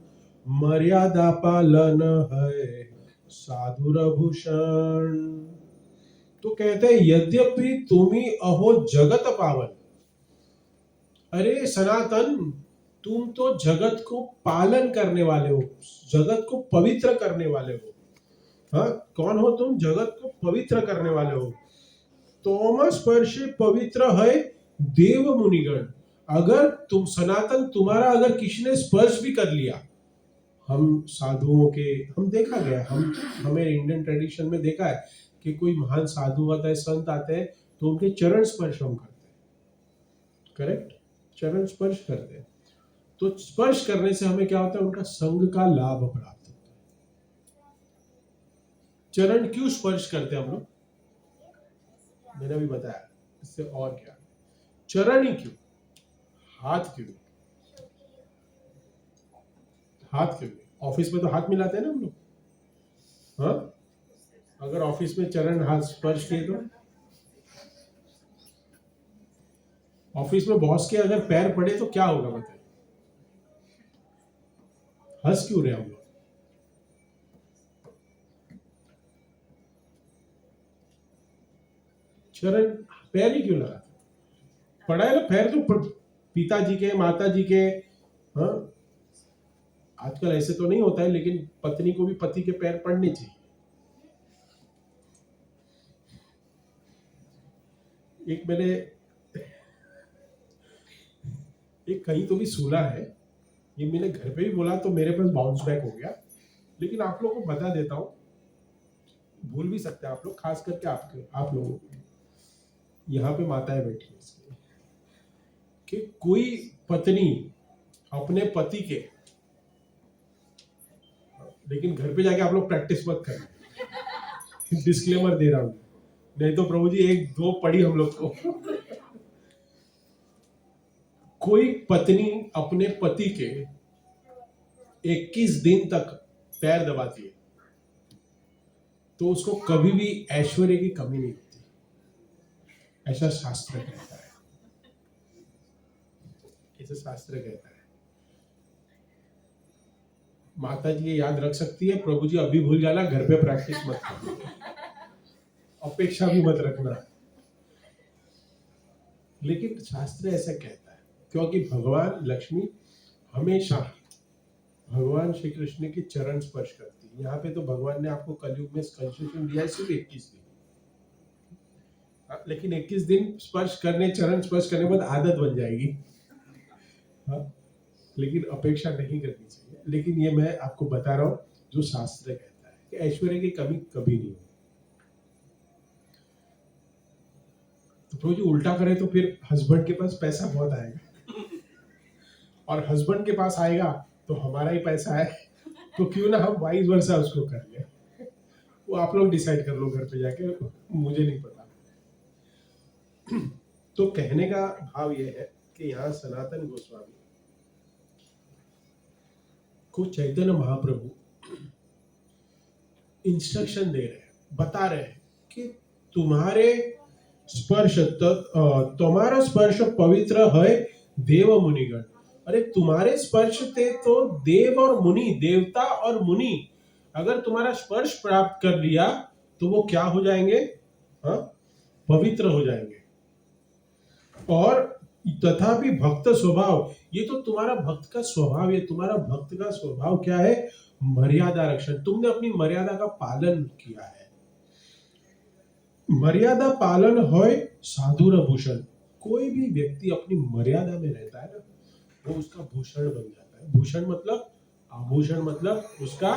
मर्यादा पालन है साधुर भूषण। तो कहते हैं यद्यपि तुम्ही अहो जगत पावन, अरे सनातन, तुम तो जगत को पालन करने वाले हो, जगत को पवित्र करने वाले हो। हाँ, कौन हो तुम? जगत को पवित्र करने वाले हो। तोम स्पर्शे पवित्र है देव मुनिगण। अगर तुम सनातन, तुम्हारा अगर किसी ने स्पर्श भी कर लिया, हम साधुओं के, हम देखा गया, हमें इंडियन ट्रेडिशन में देखा है कि कोई महान साधु आता है, संत आते हैं, तो उनके चरण स्पर्श हम करते हैं, करेक्ट, चरण स्पर्श करते हैं। तो स्पर्श करने से हमें क्या होता है? उनका संग का लाभ प्राप्त होता है। चरण क्यों स्पर्श करते हैं हम लोग? मैंने अभी बताया, इससे और क्या, चरण ही क्यों, हाथ क्यों? हाथ क्यों? ऑफिस में तो हाथ मिलाते हैं ना हम लोग, हाँ? अगर ऑफिस में चरण हाथ स्पर्श किए तो, ऑफिस में बॉस के अगर पैर पड़े तो क्या होगा बताइए? हंस क्यों रहे हम लोग? चरण, पैर ही क्यों लगाते? पड़ा है ना पैर, तो पिताजी के, माताजी के, हाँ? आजकल ऐसे तो नहीं होता है, लेकिन पत्नी को भी पति के पैर पड़ने चाहिए। एक मैंने एक कहीं तो भी सुना है, ये मैंने घर पे भी बोला तो मेरे पास बाउंस बैक हो गया, लेकिन आप लोगों को बता देता हूँ, भूल भी सकते हैं आप लोग, खास करके आप लोगों को, यहाँ पे माताएं बैठी है इसलिए, कि कोई पत्नी अपने पति के, लेकिन घर पे जाके आप लोग प्रैक्टिस मत करें, डिस्क्लेमर दे रहा हूं, नहीं तो प्रभु जी एक दो पड़ी हम लोग को। कोई पत्नी अपने पति के 21 दिन तक पैर दबाती है तो उसको कभी भी ऐश्वर्य की कमी नहीं होती, ऐसा शास्त्र कहता है, ऐसा शास्त्र कहता है। माता जी ये याद रख सकती है, प्रभु जी अभी भूल जाना, घर पे प्रैक्टिस मत करना, अपेक्षा भी मत रखना, लेकिन शास्त्र ऐसा कहता है, क्योंकि भगवान लक्ष्मी हमेशा भगवान श्री कृष्ण के चरण स्पर्श करती है। यहाँ पे तो भगवान ने आपको कलयुग में कंसेशन दिया है सिर्फ 21 दिन, हाँ, लेकिन 21 दिन स्पर्श करने, चरण स्पर्श करने के बाद आदत बन जाएगी। हाँ, लेकिन अपेक्षा नहीं करनी चाहिए। लेकिन ये मैं आपको बता रहा हूँ जो शास्त्र कहता है कि ऐश्वर्य की कमी कभी नहीं होगी। तो प्रभु जी उल्टा करे तो फिर हस्बैंड के पास पैसा बहुत आएगा, और हस्बैंड के पास आएगा तो हमारा ही पैसा है, तो क्यों ना हम वाइस वर्सा उसको कर ले। वो आप लोग डिसाइड कर लो घर पे जाके, मुझे नहीं पता। तो कहने का भाव ये है कि यहाँ सनातन गोस्वामी को चैतन्य महाप्रभु इंस्ट्रक्शन दे रहे हैं, बता रहे हैं कि तुम्हारे स्पर्श तुम्हारा स्पर्श पवित्र है देव मुनिगण। अरे तुम्हारे स्पर्श से तो देव और मुनि, देवता और मुनि अगर तुम्हारा स्पर्श प्राप्त कर लिया तो वो क्या हो जाएंगे? हाँ, पवित्र हो जाएंगे। और तथापि भक्त स्वभाव, ये तो तुम्हारा भक्त का स्वभाव है। तुम्हारा भक्त का स्वभाव क्या है? मर्यादा रक्षण। तुमने अपनी मर्यादा का पालन किया है। मर्यादा पालन होय साधुर भूषण। कोई भी व्यक्ति अपनी मर्यादा में रहता है ना, वो उसका भूषण बन जाता है। भूषण मतलब आभूषण, मतलब उसका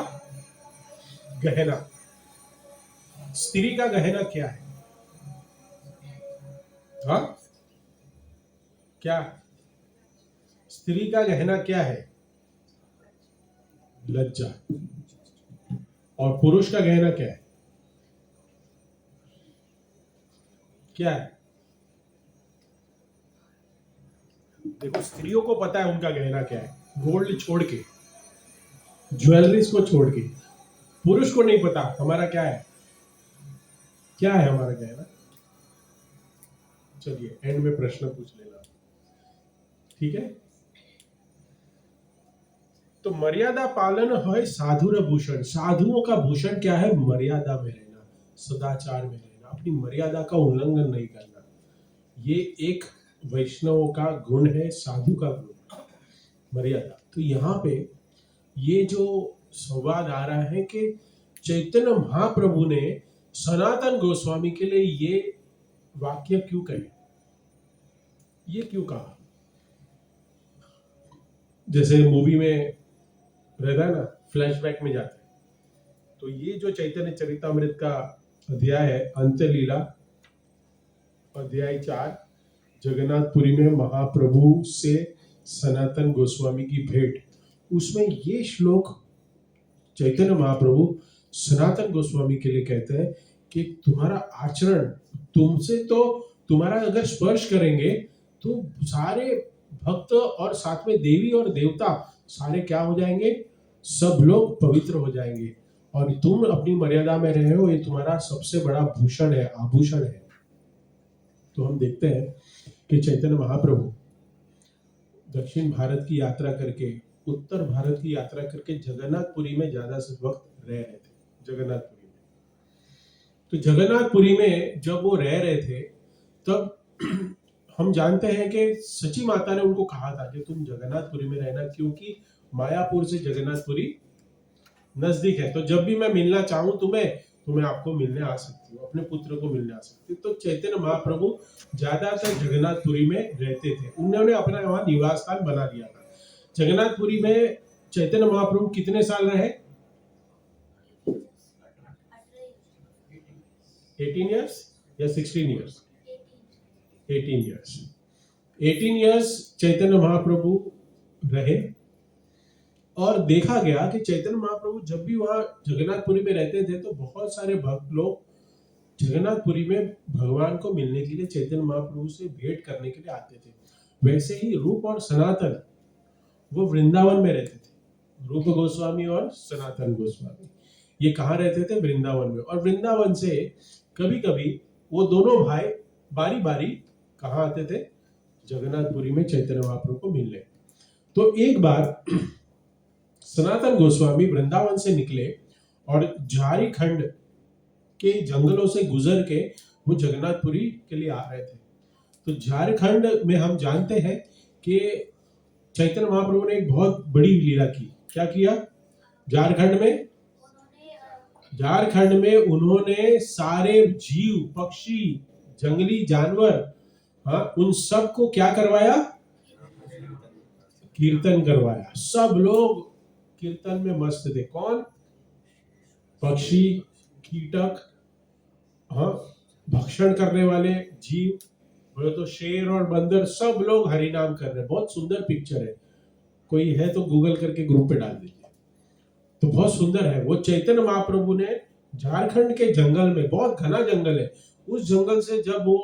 गहना। स्त्री का गहना क्या है? हाँ, क्या स्त्री का गहना क्या है? लज्जा। और पुरुष का गहना क्या है? क्या है? देखो, स्त्रियों को पता है उनका गहना क्या है, गोल्ड छोड़ के, ज्वेलरीज को छोड़ के। पुरुष को नहीं पता हमारा क्या है। क्या है हमारा गहना? चलिए एंड में प्रश्न पूछ लेना, ठीक है? तो मर्यादा पालन है साधुर भूषण। साधुओं का भूषण क्या है? मर्यादा में रहना, सदाचार में रहना, अपनी मर्यादा का उल्लंघन नहीं करना। ये एक वैष्णवों का गुण है, साधु का गुण, मर्यादा। तो यहाँ पे ये जो संवाद आ रहा है कि चैतन्य महाप्रभु ने सनातन गोस्वामी के लिए ये वाक्य क्यों कहे, ये क्यों कहा? जैसे मूवी में रहता है ना, फ्लैशबैक में जाते हैं, तो ये जो चैतन्य चरितामृत का अध्याय है, अंत्य लीला अध्याय 4, जगन्नाथपुरी में महाप्रभु से सनातन गोस्वामी की भेंट, उसमें ये श्लोक चैतन्य महाप्रभु सनातन गोस्वामी के लिए कहते हैं कि तुम्हारा आचरण, तुमसे तो तुम्हारा अगर स्पर्श करेंगे तो सारे भक्त और साथ में देवी और देवता सारे क्या हो जाएंगे? सब लोग पवित्र हो जाएंगे। और तुम अपनी मर्यादा में रहे हो, ये तुम्हारा सबसे बड़ा भूषण है, आभूषण है। तो हम देखते हैं कि चैतन्य महाप्रभु दक्षिण भारत की यात्रा करके, उत्तर भारत की यात्रा करके जगन्नाथपुरी में ज्यादा से वक्त रह रहे थे। जगन्नाथपुरी में, तो जगन्नाथपुरी में जब वो रह रहे थे तब हम जानते हैं कि सची माता ने उनको कहा था कि तुम जगन्नाथपुरी में रहना, क्योंकि मायापुर से जगन्नाथपुरी नजदीक है। तो जब भी मैं मिलना चाहूं तुम्हें, तो मैं आपको मिलने आ सकती हूँ, अपने पुत्र को मिलने आ सकती हूँ। तो चैतन्य महाप्रभु ज्यादातर जगन्नाथपुरी में रहते थे। उन्होंने अपना वहां निवास स्थान बना लिया था। जगन्नाथपुरी में चैतन्य महाप्रभु कितने साल रहे? 18 इयर्स या 16 years? 18 years. 18 years Chaitanya Mahaprabhu रहे। और देखा गया कि चैतन्य महाप्रभु जब भी वहां जगन्नाथपुरी में रहते थे तो बहुत सारे भक्त लोग जगन्नाथपुरी में भगवान को मिलने के लिए, चैतन्य महाप्रभु से भेंट करने के लिए आते थे। वैसे ही रूप और सनातन वो वृंदावन में रहते थे। रूप गोस्वामी और सनातन गोस्वामी ये कहाँ रहते थे? वृंदावन में। और वृंदावन से कभी कभी वो दोनों भाई बारी बारी कहाँ आते थे? जगन्नाथपुरी में चैतन्य महाप्रभु को मिलने। तो एक बार सनातन गोस्वामी वृंदावन से निकले और झारखंड के जंगलों से गुजर के वो जगन्नाथपुरी के लिए आ रहे थे। तो झारखंड में हम जानते हैं कि चैतन्य महाप्रभु ने एक बहुत बड़ी लीला की। क्या किया? झारखंड में उन्होंने सारे जीव, पक्षी, जंगली जानवर, हाँ, उन सब को क्या करवाया? कीर्तन करवाया। सब लोग कीर्तन में मस्त थे। कौन? पक्षी, कीटक, हाँ, भक्षण करने वाले जीव, बोले तो शेर और बंदर, सब लोग हरि नाम कर रहे हैं। बहुत सुंदर पिक्चर है, कोई है तो गूगल करके ग्रुप पे डाल दीजिए, तो बहुत सुंदर है। वो चैतन्य महाप्रभु ने झारखंड के जंगल में, बहुत घना जंगल है, उस जंगल से जब वो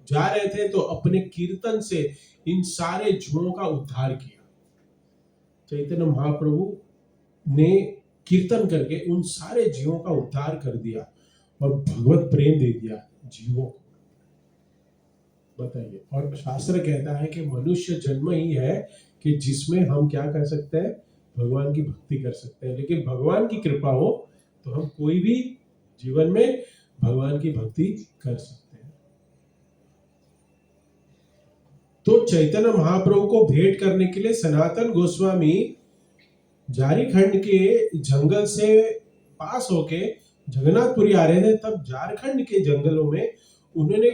जा रहे थे तो अपने कीर्तन से इन सारे जीवों का उद्धार किया। चैतन्य महाप्रभु ने कीर्तन करके उन सारे जीवों का उद्धार कर दिया और भगवत प्रेम दे दिया जीवों को। बताइए। और शास्त्र कहता है कि मनुष्य जन्म ही है कि जिसमें हम क्या कर सकते हैं? भगवान की भक्ति कर सकते हैं। लेकिन भगवान की कृपा हो तो हम कोई भी जीवन में भगवान की भक्ति कर सकते हैं। तो चैतन्य महाप्रभु को भेंट करने के लिए सनातन गोस्वामी झारखंड के जंगल से पास होके जगन्नाथपुरी आ रहे थे। तब झारखंड के जंगलों में उन्होंने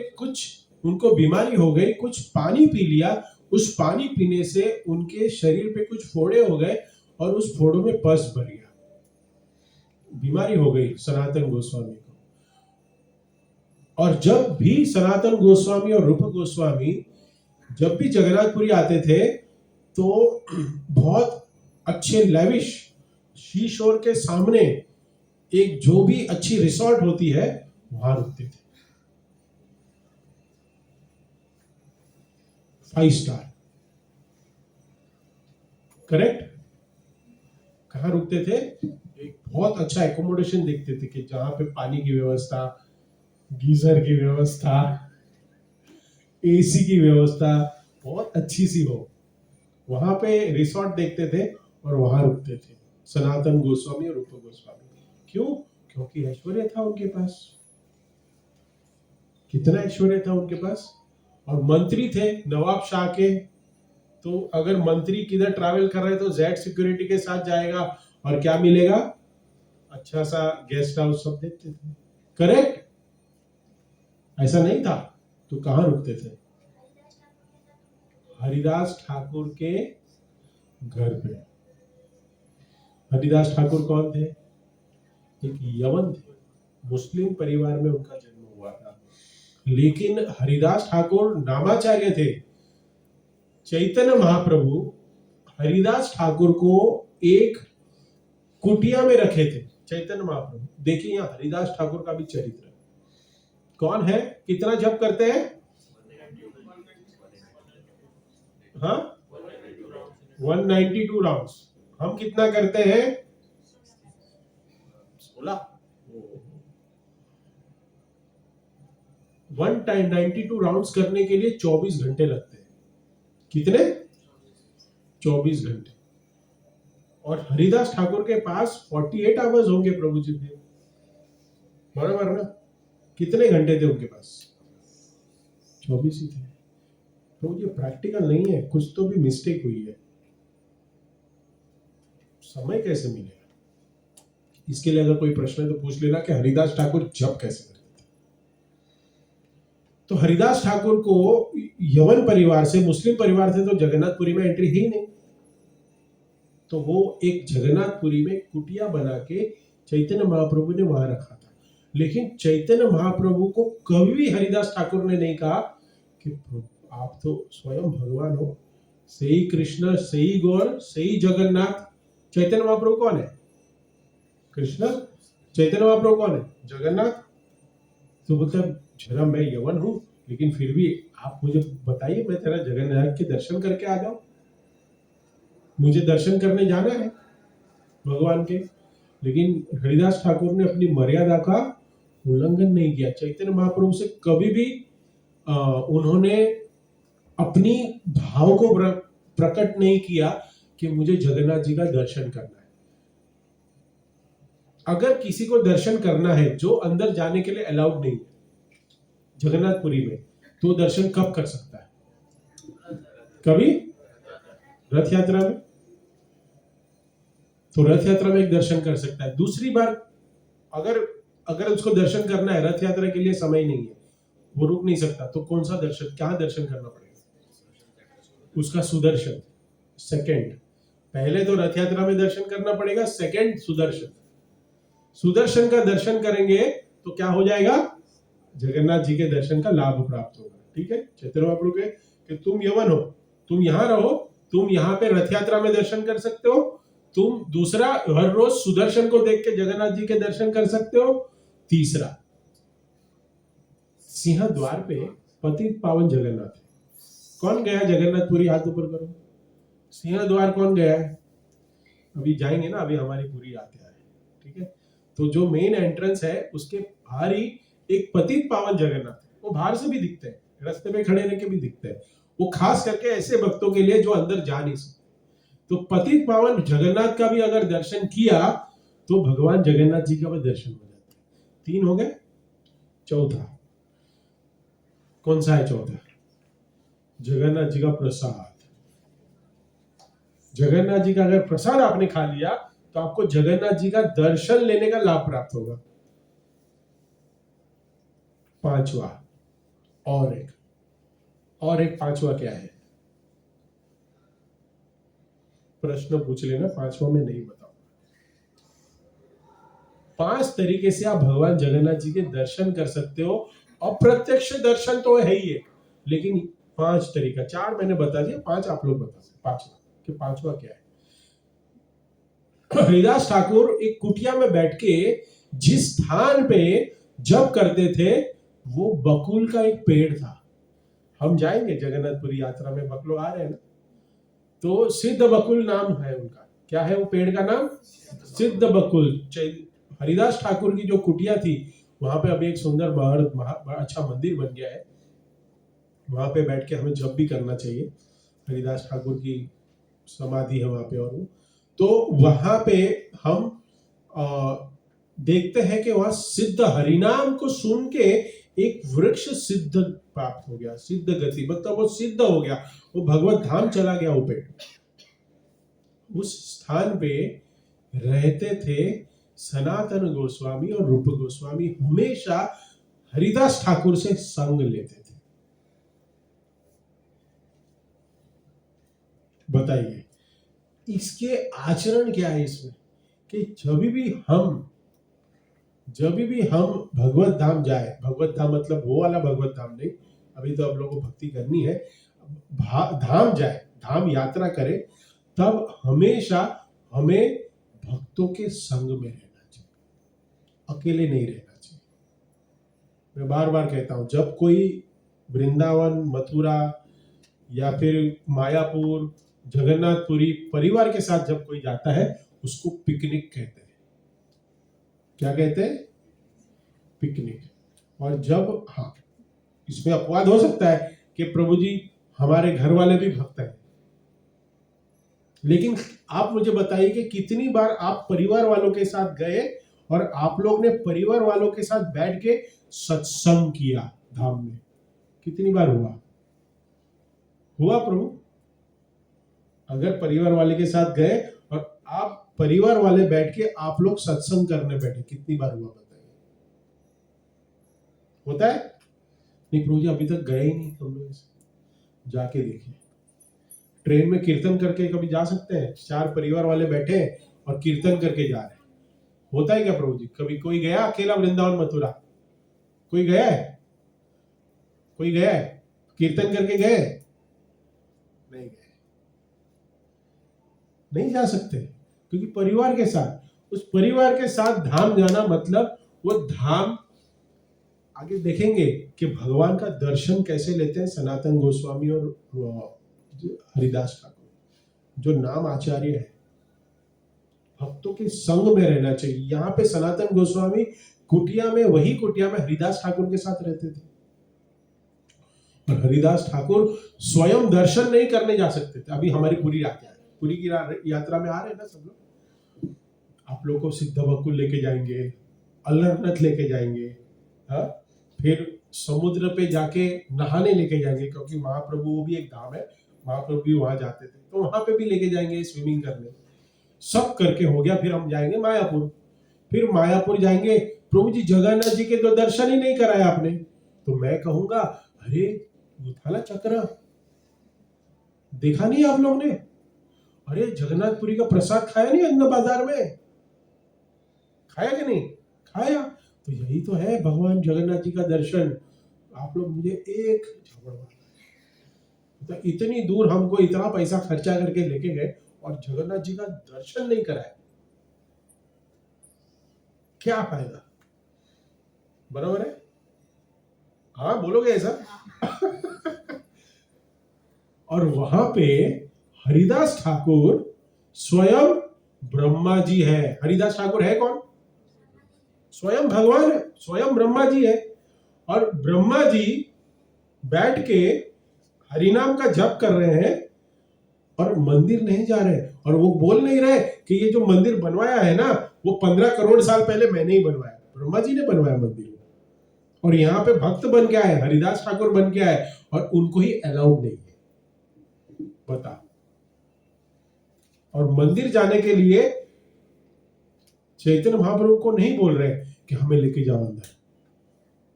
उनको बीमारी हो गई, कुछ पानी पी लिया। उस पानी पीने से उनके शरीर पे कुछ फोड़े हो गए और उस फोड़ों में पस भर गया, बीमारी हो गई सनातन गोस्वामी को। और जब भी सनातन गोस्वामी और रूप गोस्वामी जब भी जगन्नाथपुरी आते थे तो बहुत अच्छे लेविश सी शोर के सामने एक जो भी अच्छी रिसोर्ट होती है वहां रुकते थे, 5 स्टार, करेक्ट। कहाँ रुकते थे? एक बहुत अच्छा एकोमोडेशन देखते थे कि जहां पे पानी की व्यवस्था, गीजर की व्यवस्था, एसी की व्यवस्था बहुत अच्छी सी हो, वहां पे रिसोर्ट देखते थे और वहां रुकते थे सनातन गोस्वामी और रूप गोस्वामी। क्यों? क्योंकि ऐश्वर्य था उनके पास। कितना ऐश्वर्य था उनके पास। और मंत्री थे नवाब शाह के, तो अगर मंत्री किधर ट्रैवल कर रहे तो जेड सिक्योरिटी के साथ जाएगा और क्या मिलेगा? अच्छा सा गेस्ट हाउस सब देखते थे, करेक्ट। ऐसा नहीं था तो कहां रुकते थे? हरिदास ठाकुर के घर पे। हरिदास ठाकुर कौन थे? एक यवन थे, मुस्लिम परिवार में उनका जन्म हुआ था। लेकिन हरिदास ठाकुर नामाचार्य थे। चैतन्य महाप्रभु हरिदास ठाकुर को एक कुटिया में रखे थे। चैतन्य महाप्रभु, देखिए यहाँ हरिदास ठाकुर का भी चरित्र कौन है। कितना जप करते हैं? हाँ, 192 राउंड्स। हम कितना करते हैं? 16। 192 राउंड्स करने के लिए 24 घंटे लगते हैं। कितने? 24 घंटे। और हरिदास ठाकुर के पास 48 आवर्स होंगे प्रभु जी के, बराबर ना? कितने घंटे थे उनके पास? 24 ही थे। तो ये प्रैक्टिकल नहीं है, कुछ तो भी मिस्टेक हुई है। समय कैसे मिलेगा? इसके लिए अगर कोई प्रश्न है तो पूछ लेना कि हरिदास ठाकुर जप कैसे करते थे। तो हरिदास ठाकुर को यवन परिवार से, मुस्लिम परिवार से तो जगन्नाथपुरी में एंट्री ही नहीं। तो वो एक जगन्नाथपुरी में कुटिया बना के चैतन्य महाप्रभु ने वहां रखा था। लेकिन चैतन्य महाप्रभु को कभी भी हरिदास ठाकुर ने नहीं कहा कि आप तो स्वयं भगवान हो, सही कृष्ण, सही गौर, सही जगन्नाथ। चैतन्य महाप्रभु कौन है? कृष्ण। चैतन्य महाप्रभु कौन है? जगन्नाथ। तो बोलता जरा मैं यवन हूं, लेकिन फिर भी आप मुझे बताइए, मैं तेरा जगन्नाथ के दर्शन करके आ जाऊं, मुझे दर्शन करने जाना है भगवान के। लेकिन हरिदास ठाकुर ने अपनी मर्यादा का उल्लंघन नहीं किया। चैतन्य महाप्रभु से कभी भी उन्होंने अपनी भाव को प्रकट नहीं किया कि मुझे जगन्नाथ जी का दर्शन करना है। अगर किसी को दर्शन करना है जो अंदर जाने के लिए अलाउड नहीं है जगन्नाथपुरी में, तो दर्शन कब कर सकता है? कभी रथ यात्रा में। तो रथ यात्रा में एक दर्शन कर सकता है। दूसरी बार अगर उसको दर्शन करना है, रथ यात्रा के लिए समय नहीं है, वो रुक नहीं सकता, तो कौन सा दर्शन, क्या दर्शन करना पड़ेगा? उसका सुदर्शन। सेकंड, पहले तो रथ यात्रा में दर्शन करना पड़ेगा, सेकंड सुदर्शन। सुदर्शन का दर्शन करेंगे तो क्या हो जाएगा? जगन्नाथ जी के दर्शन का लाभ प्राप्त होगा। ठीक है, चैतन्य महाप्रभु के कि तुम यवन हो, तुम यहां रहो, तुम यहाँ पे रथ यात्रा में दर्शन कर सकते हो, तुम दूसरा हर रोज सुदर्शन को देख के जगन्नाथ जी के दर्शन कर सकते हो। तीसरा, सिंह द्वार पे पतित पावन जगन्नाथ है। कौन गया जगन्नाथपुरी? हाथ ऊपर करो। सिंह द्वार कौन गया है? अभी जाएंगे ना, अभी हमारी पूरी यात्रा है। ठीक है, तो जो मेन एंट्रेंस है उसके बाहर ही एक पतित पावन जगन्नाथ है। वो बाहर से भी दिखते हैं, रास्ते में खड़े रह के भी दिखते हैं। वो खास करके ऐसे भक्तों के लिए जो अंदर जा नहीं सकते। तो पतित पावन जगन्नाथ का भी अगर दर्शन किया तो भगवान जगन्नाथ जी का भी दर्शन हो जाता है। 3 हो गए। चौथा कौन सा है? चौथा जगन्नाथ जी का प्रसाद। जगन्नाथ जी का अगर प्रसाद आपने खा लिया तो आपको जगन्नाथ जी का दर्शन लेने का लाभ प्राप्त होगा। पांचवा, और एक पांचवा क्या है? प्रश्न पूछ लेना, पांचवा में नहीं बताऊंगा। 5 तरीके से आप भगवान जगन्नाथ जी के दर्शन कर सकते हो। अप्रत्यक्ष दर्शन तो है ही है, लेकिन 5 तरीका, 4 मैंने बता दिया, 5 आप लोग बता सकते। पांचवा कि पांचवा क्या है? हरिदास ठाकुर एक कुटिया में बैठ के जिस स्थान पे जप करते थे वो बकुल का एक पेड़ था। हम जाएंगे जगन्नाथपुरी यात्रा में, बकुल आ रहे हैं ना, तो सिद्ध बकुल नाम है उनका। क्या है वो पेड़ का नाम? सिद्ध बकुल। हरिदास ठाकुर की जो कुटिया थी वहां पे अभी एक सुंदर बड़ा अच्छा मंदिर बन गया है। वहां पे बैठ के हमें जप भी करना चाहिए। हरिदास ठाकुर की समाधि है वहां पे, और तो वहां पे हम देखते हैं कि वहां सिद्ध हरिनाम को सुन के एक वृक्ष सिद्ध प्राप्त हो गया। सिद्ध गति मतलब वो सिद्ध हो गया, वो भगवत धाम चला गया वो पेड़। उस स्थान पे रहते थे सनातन गोस्वामी और रूप गोस्वामी। हमेशा हरिदास ठाकुर से संग लेते थे। बताइए इसके आचरण क्या है इसमें? कि जब भी हम भगवत धाम जाए, भगवत धाम मतलब वो वाला भगवत धाम नहीं, अभी तो आप लोगों को भक्ति करनी है, धाम जाए, धाम यात्रा करे, तब हमेशा हमें भक्तों के संग में रहना चाहिए, अकेले नहीं रहना चाहिए। मैं बार बार कहता हूं, जब कोई वृंदावन, मथुरा या फिर मायापुर, जगन्नाथपुरी परिवार के साथ जब कोई जाता है उसको पिकनिक कहते हैं। क्या कहते हैं? पिकनिक। और जब, हाँ, इसमें अपवाद हो सकता है कि प्रभु जी हमारे घर वाले भी भक्त हैं, लेकिन आप मुझे बताइए कि कितनी बार आप परिवार वालों के साथ गए और आप लोग ने परिवार वालों के साथ बैठ के सत्संग किया धाम में? कितनी बार हुआ प्रभु? अगर परिवार वाले के साथ गए और आप परिवार वाले बैठ के आप लोग सत्संग करने बैठे, कितनी बार हुआ बताइए? होता है? नहीं प्रभु जी अभी तक गए ही नहीं हम लोग। जाके देखिए, ट्रेन में कीर्तन करके कभी जा सकते हैं? 4 परिवार वाले बैठे और कीर्तन करके जा रहे हैं, होता है क्या प्रभु जी? कभी कोई गया अकेला वृंदावन मथुरा? कोई गया है? कोई गया है? कीर्तन करके गए? नहीं गए, नहीं जा सकते, क्योंकि परिवार के साथ, उस परिवार के साथ धाम जाना मतलब वो धाम, आगे देखेंगे कि भगवान का दर्शन कैसे लेते हैं सनातन गोस्वामी और हरिदास ठाकुर, जो नाम आचार्य है। भक्तों के संग में रहना चाहिए। यहाँ पे सनातन गोस्वामी कुटिया में, वही कुटिया में हरिदास ठाकुर के साथ रहते थे, और हरिदास ठाकुर स्वयं दर्शन नहीं करने जा सकते थे। अभी हमारी पूरी की यात्रा में आ रहे हैं ना सब लोग, आप लोगों को सिद्ध बकुल लेके जाएंगे, अल्लरनाथ लेके जाएंगे, हाँ, फिर समुद्र पे जाके नहाने लेके जाएंगे, क्योंकि महाप्रभु वो भी एक धाम है, महाप्रभु भी वहां जाते थे, तो वहां पे भी लेके जाएंगे स्विमिंग करने। सब करके हो गया, फिर हम जाएंगे मायापुर। फिर मायापुर जाएंगे, प्रभु जी जगन्नाथ जी के तो दर्शन ही नहीं कराए आपने, तो मैं कहूंगा अरे वो था ना चक्र, देखा नहीं आप लोग ने? अरे जगन्नाथपुरी का प्रसाद खाया नहीं अन्ना बाजार में? खाया कि नहीं खाया? तो यही तो है भगवान जगन्नाथ जी का दर्शन। आप लोग मुझे एक झापड़ मार, तो इतनी दूर हमको इतना पैसा खर्चा करके लेके गए और जगन्नाथ जी का दर्शन नहीं कराए, क्या फायदा? बराबर है? हाँ बोलोगे ऐसा? और वहां पे हरिदास ठाकुर स्वयं ब्रह्मा जी है। हरिदास ठाकुर है कौन? स्वयं भगवान है, स्वयं ब्रह्मा जी है। और ब्रह्मा जी बैठ के हरिनाम का जप कर रहे हैं और मंदिर नहीं जा रहे, और वो बोल नहीं रहे कि ये जो मंदिर बनवाया है ना वो 15 करोड़ साल पहले मैंने ही बनवाया, ब्रह्मा जी ने बनवाया मंदिर। और यहाँ पे भक्त बन के आए, हरिदास ठाकुर बन के आए, और उनको ही अलाउड नहीं है, बता। और मंदिर जाने के लिए चैतन्य महाप्रभु को नहीं बोल रहे कि हमें लेके जाओ अंदर,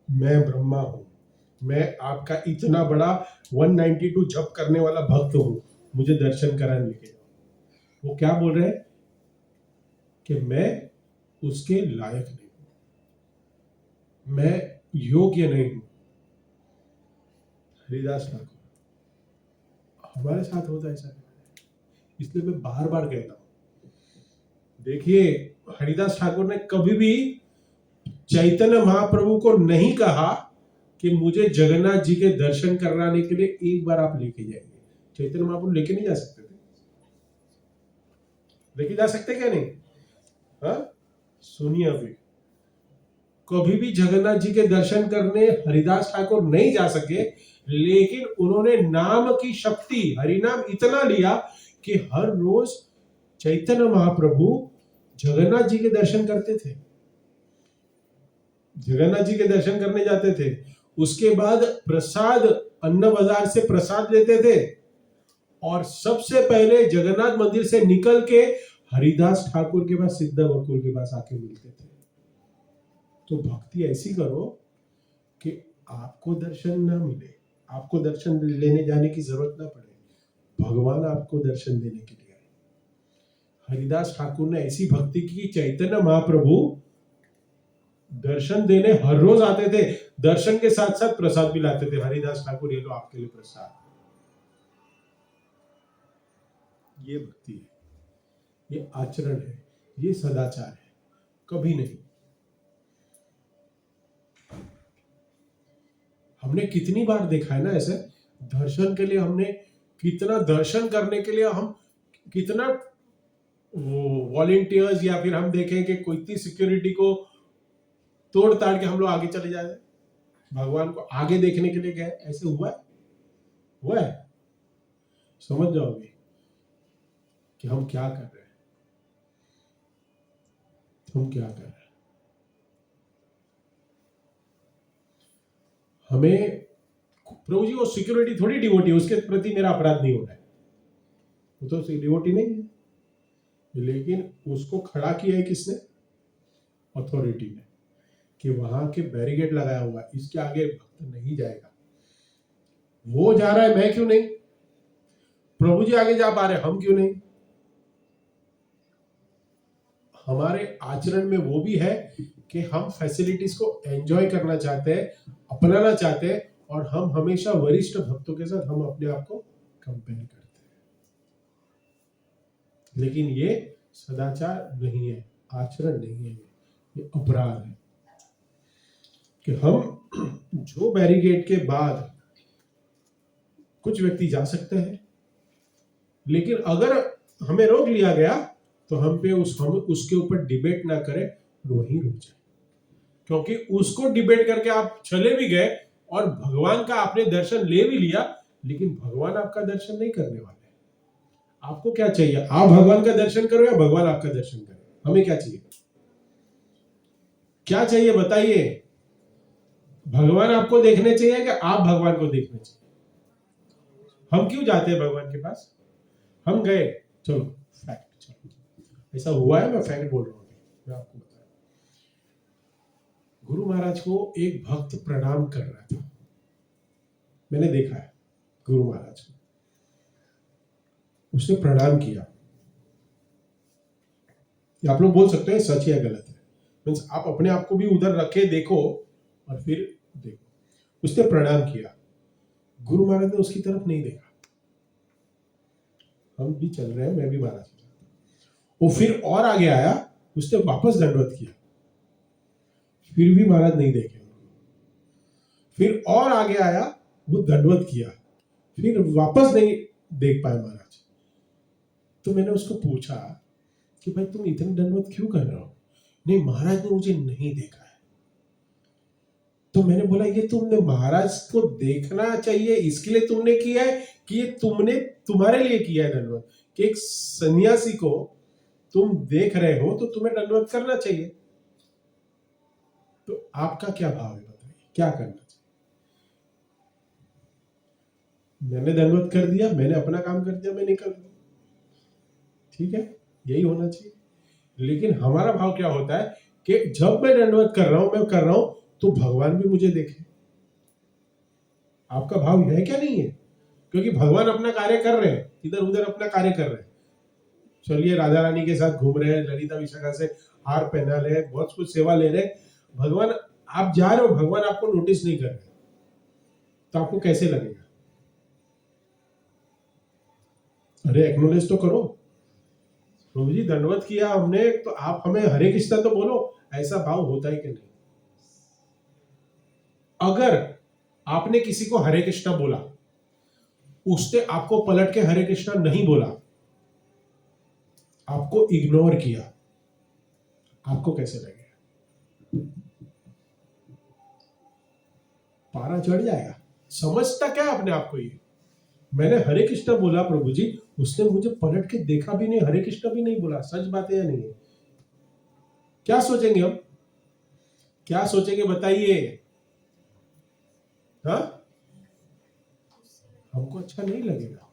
मैं ब्रह्मा हूं, मैं आपका इतना बड़ा 192 जप करने वाला भक्त हूं, मुझे दर्शन कराने लेके जाओ। वो क्या बोल रहे हैं कि मैं उसके लायक नहीं हूं, मैं योग्य नहीं हूं। हरिदास ठाकुर हमारे साथ होता है ऐसा, इसलिए मैं बार बार कहता हूं। देखिए हरिदास ठाकुर ने कभी भी चैतन्य महाप्रभु को नहीं कहा कि मुझे जगन्नाथ जी के दर्शन कराने के लिए एक बार आप लेके जाइए। चैतन्य महाप्रभु लेके नहीं जा सकते थे? लेके जा सकते क्या नहीं? हाँ सुनिए, अभी कभी भी जगन्नाथ जी के दर्शन करने हरिदास ठाकुर नहीं जा सके, लेकिन उन्होंने नाम की शक्ति, हरिनाम इतना लिया कि हर रोज चैतन्य महाप्रभु जगन्नाथ जी के दर्शन करते थे, जगन्नाथ जी के दर्शन करने जाते थे। उसके बाद प्रसाद अन्न बाजार से प्रसाद लेते थे, और सबसे पहले जगन्नाथ मंदिर से निकल के हरिदास ठाकुर के पास, सिद्ध बकुल के पास आके मिलते थे। तो भक्ति ऐसी करो कि आपको दर्शन ना मिले, आपको दर्शन लेने जाने की जरूरत ना पड़े, भगवान आपको दर्शन देने के लिए आए। हरिदास ठाकुर ने ऐसी भक्ति की, चैतन्य महाप्रभु दर्शन देने हर रोज आते थे, दर्शन के साथ साथ प्रसाद भी लाते थे। हरिदास ठाकुर ये लो आपके लिए प्रसाद। ये भक्ति है, ये आचरण है, ये सदाचार है, कभी नहीं। हमने कितनी बार देखा है ना ऐसे, दर्शन के लिए हमने कितना, दर्शन करने के लिए हम कितना वॉलेंटियर्स, या फिर हम देखें कि कोई सिक्योरिटी को तोड़ ताड़ के हम लोग आगे चले जाए, भगवान को आगे देखने के लिए गए। ऐसे हुआ है? हुआ है? समझ जाओगे कि हम क्या कर रहे हैं, हम क्या कर रहे हैं। हमें प्रभु जी वो सिक्योरिटी थोड़ी डिवोटी, उसके प्रति मेरा अपराध नहीं हो रहा है, वो तो डिवोटी नहीं है, लेकिन उसको खड़ा किया है किसने? अथॉरिटी ने, कि वहां के बैरिकेड लगाया हुआ है, इसके आगे भक्त नहीं जाएगा। वो जा रहा है, मैं क्यों नहीं? प्रभु जी आगे जा पा रहे, हम क्यों नहीं? हमारे आचरण में वो भी है कि हम फैसिलिटीज को एंजॉय करना चाहते हैं, अपनाना चाहते हैं, और हम हमेशा वरिष्ठ भक्तों के साथ हम अपने आप को कंपेयर करते हैं। लेकिन ये सदाचार नहीं है, आचरण नहीं है, ये अपराध है कि हम जो बैरिकेड के बाद कुछ व्यक्ति जा सकते हैं, लेकिन अगर हमें रोक लिया गया तो हम उसके ऊपर डिबेट ना करें और वहीं रुक जाए, क्योंकि उसको डिबेट करके आप चले भी गए और भगवान का आपने दर्शन ले भी लिया, लेकिन भगवान आपका दर्शन नहीं करने वाले। आपको क्या चाहिए? आप भगवान का दर्शन करो या भगवान आपका दर्शन करे? हमें क्या चाहिए? क्या चाहिए बताइए? भगवान आपको देखने चाहिए कि आप भगवान को देखने चाहिए? हम क्यों जाते हैं भगवान के पास? हम गए, चलो फैक्ट, चलो ऐसा हुआ है, मैं फैक्ट बोल रहा हूँ, मैं आपको बता रहा हूं। गुरु महाराज को एक भक्त प्रणाम कर रहा था, मैंने देखा है गुरु महाराज को, उसने प्रणाम किया। आप लोग बोल सकते हैं सच या गलत है, मीन्स आप अपने आप को भी उधर रखे देखो और फिर देखो। उसने प्रणाम किया, गुरु महाराज ने उसकी तरफ नहीं देखा। हम भी चल रहे हैं, मैं भी महाराज के साथ। वो फिर और आगे आया, उसने वापस दंडवत किया, फिर भी महाराज नहीं देखे। फिर और आगे आया, वो दंडवत किया, फिर वापस नहीं देख पाए महाराज। तो मैंने उसको पूछा कि भाई तुम इतनी दंडवत क्यों कर रहे हो? नहीं, महाराज ने मुझे नहीं देखा है। तो मैंने बोला ये तुमने महाराज को देखना चाहिए इसके लिए तुमने किया है कि ये तुमने तुम्हारे लिए किया है दंडवत? कि एक सन्यासी को तुम देख रहे हो तो तुम्हें दंडवत करना चाहिए। तो आपका क्या भाव है, बताइए क्या करना चाहिए? मैंने दंडवत कर दिया, मैंने अपना काम कर दिया, मैं निकल गया, ठीक है, यही होना चाहिए। लेकिन हमारा भाव क्या होता है कि जब मैं दंडवत कर रहा हूं, मैं कर रहा हूं तो भगवान भी मुझे देखे। आपका भाव है क्या? नहीं है, क्योंकि भगवान अपना कार्य कर रहे हैं, इधर उधर अपना कार्य कर रहे हैं। चलिए राधा रानी के साथ घूम रहे हैं, ललिता विशाखा से हार पहना रहे हैं, बहुत कुछ सेवा ले रहे हैं। भगवान, आप जा रहे हो, भगवान आपको नोटिस नहीं कर रहे, तो आपको कैसे लगेगा? अरे एक्नोलेज तो करो, प्रभु जी दंडवत किया हमने तो आप हमें हरे कृष्णा तो बोलो। ऐसा भाव होता है कि नहीं? अगर आपने किसी को हरे कृष्णा बोला, उसने आपको पलट के हरे कृष्णा नहीं बोला, आपको इग्नोर किया, आपको कैसे लगेगा? पारा चढ़ जाएगा। समझता क्या अपने आप को? ये मैंने हरे कृष्णा बोला प्रभु जी, उसने मुझे पलट के देखा भी नहीं, हरे कृष्णा भी नहीं बोला। सच बात है या नहीं है? क्या सोचेंगे हम? क्या सोचेंगे बताइए? हाँ, हमको अच्छा नहीं लगेगा,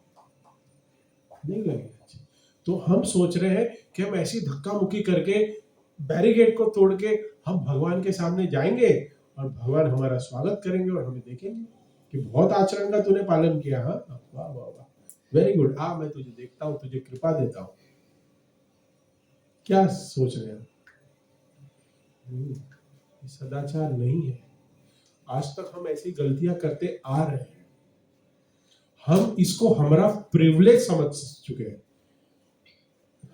नहीं लगेगा। तो हम सोच रहे हैं कि हम ऐसी धक्का मुक्की करके बैरिकेड को तोड़ के हम भगवान के सामने जाएंगे और भगवान हमारा स्वागत करेंगे और हमें देखेंगे कि बहुत आचरण का तूने पालन किया। हाँ, वाह वाह वाह, वेरी गुड, आ मैं तुझे देखता हूँ, तुझे कृपा देता हूँ। क्या सोच रहे हैं? सदाचार नहीं है। आज तक हम ऐसी गलतियां करते आ रहे हैं, हम इसको हमारा प्रिविलेज समझ चुके हैं।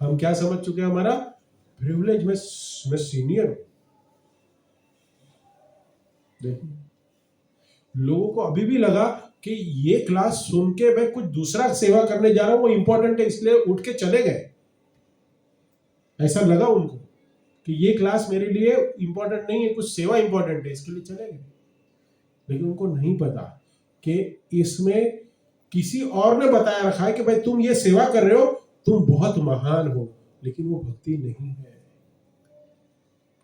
हम क्या समझ चुके हैं? हमारा प्रिविलेज। मैं सीनियर हूं। देखिए, लोगों को अभी भी लगा कि ये क्लास सुन के मैं कुछ दूसरा सेवा करने जा रहा हूं, वो इंपॉर्टेंट है, इसलिए उठ के चले गए। ऐसा लगा उनको कि ये क्लास मेरे लिए इंपॉर्टेंट नहीं है, कुछ सेवा इंपॉर्टेंट है, इसके लिए चले गए। लेकिन उनको नहीं पता कि इसमें किसी और ने बताया रखा है कि भाई तुम ये सेवा कर रहे हो, तुम बहुत महान हो। लेकिन वो भक्ति नहीं है,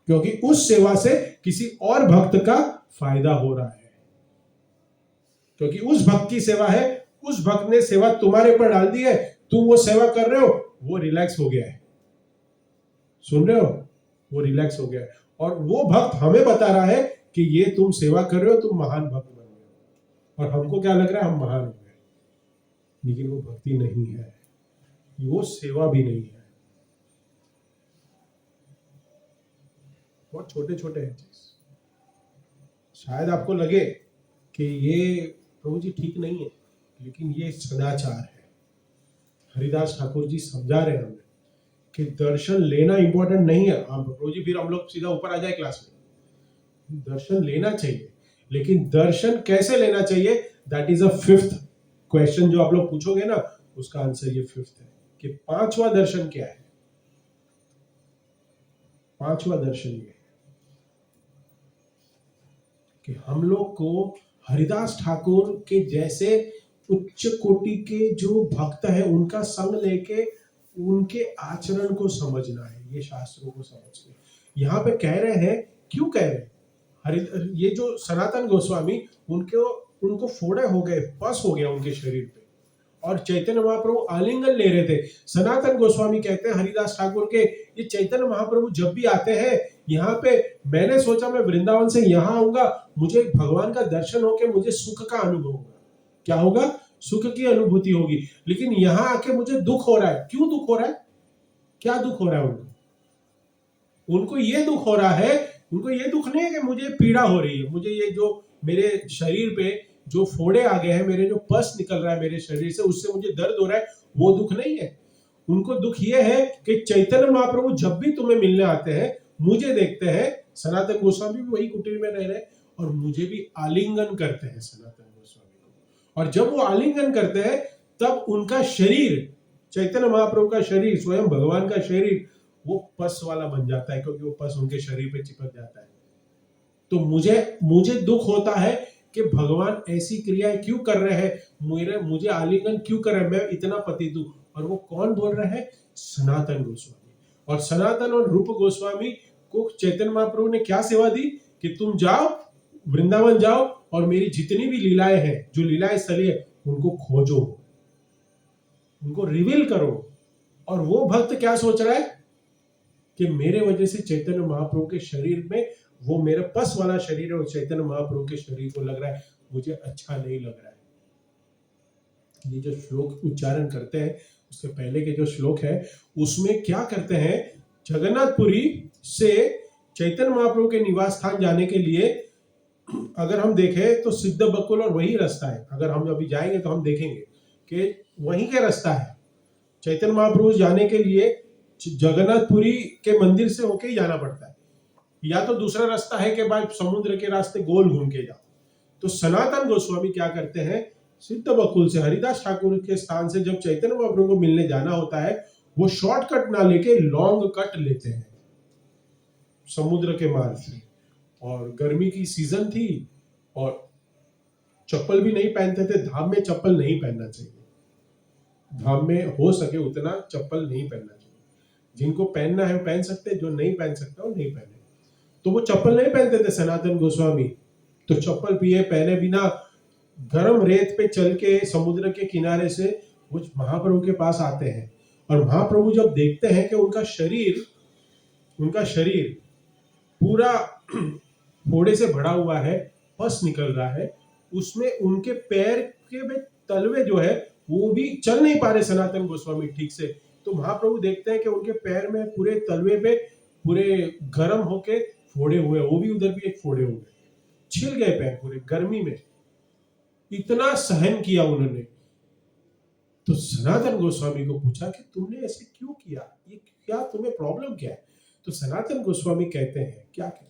क्योंकि उस सेवा से किसी और भक्त का फायदा हो रहा है। क्योंकि उस भक्त की सेवा है, उस भक्त ने सेवा तुम्हारे ऊपर डाल दी है, तुम वो सेवा कर रहे हो, वो रिलैक्स हो गया है। सुन रहे हो? वो रिलैक्स हो गया है। और वो भक्त हमें बता रहा है कि ये तुम सेवा कर रहे हो, तुम महान भक्त बन गए हो। और हमको क्या लग रहा है? हम महान हो गए। लेकिन वो भक्ति नहीं है, वो सेवा भी नहीं है। बहुत छोटे छोटे हैं चीज। शायद आपको लगे कि ये प्रभु जी ठीक नहीं है, लेकिन ये सदाचार है। हरिदास ठाकुर जी समझा रहे हैं हमें कि दर्शन लेना इंपॉर्टेंट नहीं है। आप प्रभु जी, फिर हम लोग सीधा ऊपर आ जाए क्लास में। दर्शन लेना चाहिए, लेकिन दर्शन कैसे लेना चाहिए, that is a fifth question जो आप लोग पूछोगे ना, उसका आंसर ये फिफ्थ है कि पांचवा दर्शन क्या है। पांचवा दर्शन ये कि हम लोग को हरिदास ठाकुर के जैसे उच्च कोटि के जो भक्त है उनका संग लेके उनके आचरण को समझना है, ये शास्त्रों को समझ के। यहाँ पे कह रहे हैं, क्यों कह रहे हैं? ये जो सनातन गोस्वामी, उनको फोड़े हो गए, पस हो गया उनके शरीर पे, और चैतन्य महाप्रभु आलिंगन ले रहे थे। सनातन गोस्वामी कहते हैं हरिदास ठाकुर के, ये चैतन्य महाप्रभु जब भी आते हैं यहाँ पे मैंने सोचा मैं वृंदावन से यहाँ आऊंगा, मुझे भगवान का दर्शन होके मुझे सुख का अनुभव होगा। क्या होगा? सुख की अनुभूति होगी। लेकिन यहाँ आके मुझे दुख हो रहा है। क्यों दुख हो रहा है? क्या दुख हो रहा है उनको? उनको ये दुख हो रहा है, उनको ये दुख नहीं है कि मुझे पीड़ा हो रही है, मुझे ये जो मेरे शरीर पे जो फोड़े आ गए हैं, मेरे जो पस निकल रहा है मेरे शरीर से, उससे मुझे दर्द हो रहा है, वो दुख नहीं है। उनको दुख ये है कि चैतन्य महाप्रभु जब भी तुम्हें मिलने आते हैं, मुझे देखते हैं, सनातन गोस्वामी भी वही कुटीर में रह रहे हैं, और मुझे भी आलिंगन करते हैं सनातन गोस्वामी को। और जब वो आलिंगन करते हैं, तब उनका शरीर, चैतन्य महाप्रभु का शरीर, स्वयं भगवान का शरीर, वो पस वाला बन जाता है, क्योंकि वो पस उनके शरीर पे चिपक जाता है। तो मुझे दुख होता है कि भगवान ऐसी क्रियाएं क्यों कर रहे हैं, मुझे आलिंगन क्यों कर रहे हैं, मैं इतना पतित हूं। और वो कौन बोल रहे हैं? सनातन गोस्वामी। और सनातन और रूप गोस्वामी को चैतन्य महाप्रभु ने क्या सेवा दी कि तुम जाओ, वृंदावन जाओ, और मेरी जितनी भी लीलाएं हैं, जो लीलाएं स्थली है, उनको खोजो, उनको रिवील करो। और वो भक्त क्या सोच रहा है कि मेरे वजह से चैतन्य महाप्रभु के शरीर में, वो मेरा पस वाला शरीर है, और चैतन्य महाप्रभु के शरीर को लग रहा है मुझे अच्छा नहीं लग रहा है। ये जो श्लोक उच्चारण करते हैं, उसके पहले के जो श्लोक है, उसमें क्या करते हैं? जगन्नाथपुरी से चैतन्य महाप्रभु के निवास स्थान जाने के लिए अगर हम देखें तो सिद्ध बकुल और वही रास्ता है। अगर हम अभी जाएंगे तो हम देखेंगे कि वहीं का रास्ता है। चैतन्य महाप्रभु जाने के लिए जगन्नाथपुरी के मंदिर से होके ही जाना पड़ता है, या तो दूसरा रास्ता है कि भाई समुद्र के रास्ते गोल घूम के जाओ। तो सनातन गोस्वामी क्या करते हैं? सिद्ध बकुल से, हरिदास ठाकुर के स्थान से जब चैतन्य महाप्रभु को मिलने जाना होता है, वो शॉर्टकट ना लेके लॉन्ग कट लेते हैं समुद्र के मार्ग से। और गर्मी की सीजन थी, और चप्पल भी नहीं पहनते थे। धाम में चप्पल नहीं पहनना चाहिए, धाम में हो सके उतना चप्पल नहीं पहनना चाहिए। जिनको पहनना है वो पहन सकते, जो नहीं पहन सकता वो नहीं पहने। तो वो चप्पल नहीं पहनते थे सनातन गोस्वामी। तो चप्पल पिए पहने बिना गर्म रेत पे चल के समुद्र के किनारे से वो महाप्रभु के पास आते हैं। और महाप्रभु जब देखते हैं कि उनका शरीर पूरा फोड़े से भरा हुआ है, पस निकल रहा है, उसमें उनके पैर के में तलवे जो है वो भी चल नहीं पा रहे सनातन गोस्वामी ठीक से। तो महाप्रभु देखते हैं कि उनके पैर में पूरे तलवे पे पूरे गर्म होके फोड़े हुए, वो भी उधर भी एक फोड़े हुए, छिल गए पैर पूरे गर्मी में। इतना सहन किया उन्होंने। तो सनातन गोस्वामी को पूछा कि तुमने ऐसे क्यों किया, ये क्या तुम्हें प्रॉब्लम क्या है? तो सनातन गोस्वामी कहते हैं, क्या कहते हैं?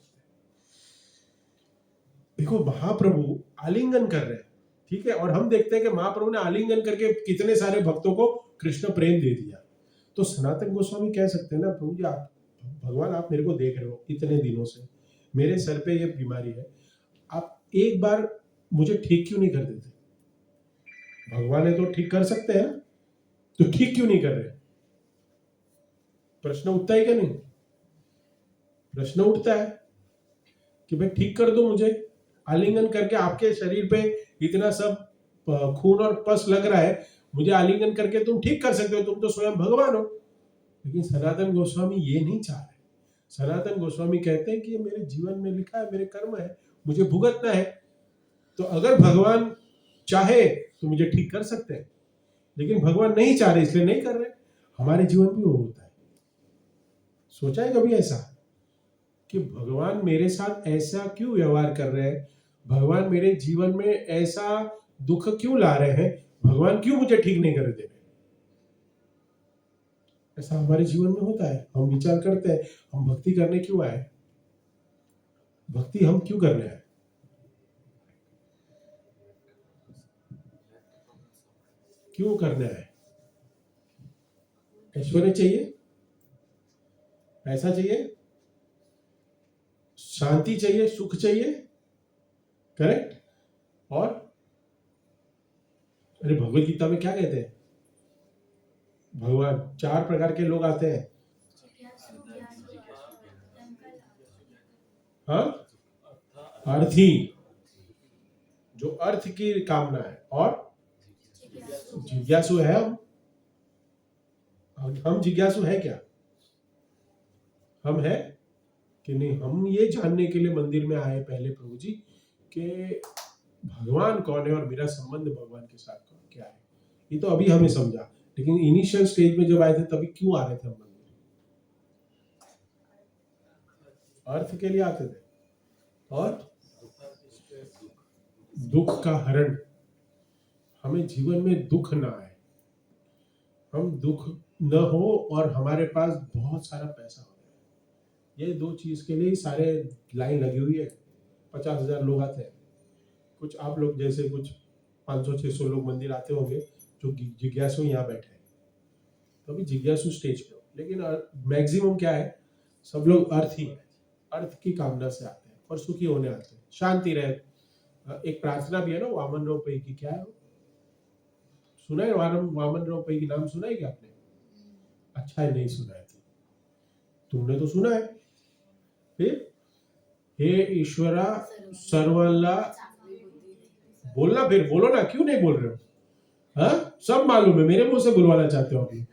देखो, महाप्रभु आलिंगन कर रहे हैं, ठीक है, और हम देखते हैं कि महाप्रभु ने आलिंगन करके कितने सारे भक्तों को कृष्ण प्रेम दे दिया। तो सनातन गोस्वामी कह सकते हैं ना, प्रभु जी आप, भगवान आप मेरे को देख रहे हो इतने दिनों से, मेरे सर पे ये बीमारी है, आप एक बार मुझे ठीक क्यों नहीं कर देते? भगवान है तो ठीक कर सकते हैं, तो ठीक क्यों नहीं कर रहे? प्रश्न उठता है क्या नहीं? प्रश्न उठता है कि भाई ठीक कर दो मुझे, आलिंगन करके आपके शरीर पे इतना सब खून और पस लग रहा है, मुझे आलिंगन करके तुम ठीक कर सकते हो, तुम तो स्वयं भगवान हो। लेकिन सनातन गोस्वामी ये नहीं चाह रहे। सनातन गोस्वामी कहते हैं कि ये मेरे जीवन में लिखा है, मेरे कर्म है, मुझे भुगतना है। तो अगर भगवान चाहे तो मुझे ठीक कर सकते हैं, लेकिन भगवान नहीं चाह रहे इसलिए नहीं कर रहे। हमारे जीवन में वो होता है। सोचा है कभी ऐसा कि भगवान मेरे साथ ऐसा क्यों व्यवहार कर रहे हैं, भगवान मेरे जीवन में ऐसा दुख क्यों ला रहे हैं, भगवान क्यों मुझे ठीक नहीं कर दे रहे? ऐसा हमारे जीवन में होता है। हम विचार करते हैं, हम भक्ति करने क्यों आए, भक्ति हम क्यों कर रहे हैं? क्यों करने आए? ऐश्वर्य चाहिए, पैसा चाहिए, शांति चाहिए, सुख चाहिए, करेक्ट। और अरे भगवत गीता में क्या कहते हैं भगवान? 4 प्रकार के लोग आते हैं। हाँ, अर्थी, जो अर्थ की कामना है, और जिज्ञासु है। हम जिज्ञासु है क्या? हम है कि नहीं, हम ये जानने के लिए मंदिर में आए पहले प्रभु जी कि भगवान कौन है और मेरा संबंध भगवान के साथ क्या है। ये तो अभी हमें समझा, लेकिन इनिशियल स्टेज में जब आए थे तभी क्यों आ रहे थे हम मंदिर? अर्थ के लिए आते थे और दुख का हरण। हमें जीवन में दुख ना आए, हम दुख न हो और हमारे पास बहुत सारा पैसा हो जाए। ये दो चीज के लिए सारे लाइन लगी हुई है। 50,000 लोग आते हैं, कुछ आप लोग जैसे कुछ 500-600 लोग मंदिर आते होंगे जो जिज्ञासु यहाँ बैठे हैं, तो अभी जिज्ञासु स्टेज पे हो, लेकिन मैक्सिमम क्या है, सब लोग अर्थ ही है, अर्थ की कामना से आते हैं और सुखी होने आते हैं, शांति रहे। एक प्रार्थना भी है ना, वामन राव पै की, क्या है वो, सुना है? वामन राव पै की नाम सुना है क्या आपने? अच्छा है, नहीं सुना है तुमने तो सुना है। फिर हे ईश्वरा सर्वल्ला, बोलना, फिर बोलो ना, क्यों नहीं बोल रहे हो? हाँ, सब मालूम है, मेरे मुंह से बुलवाना चाहते हो अभी।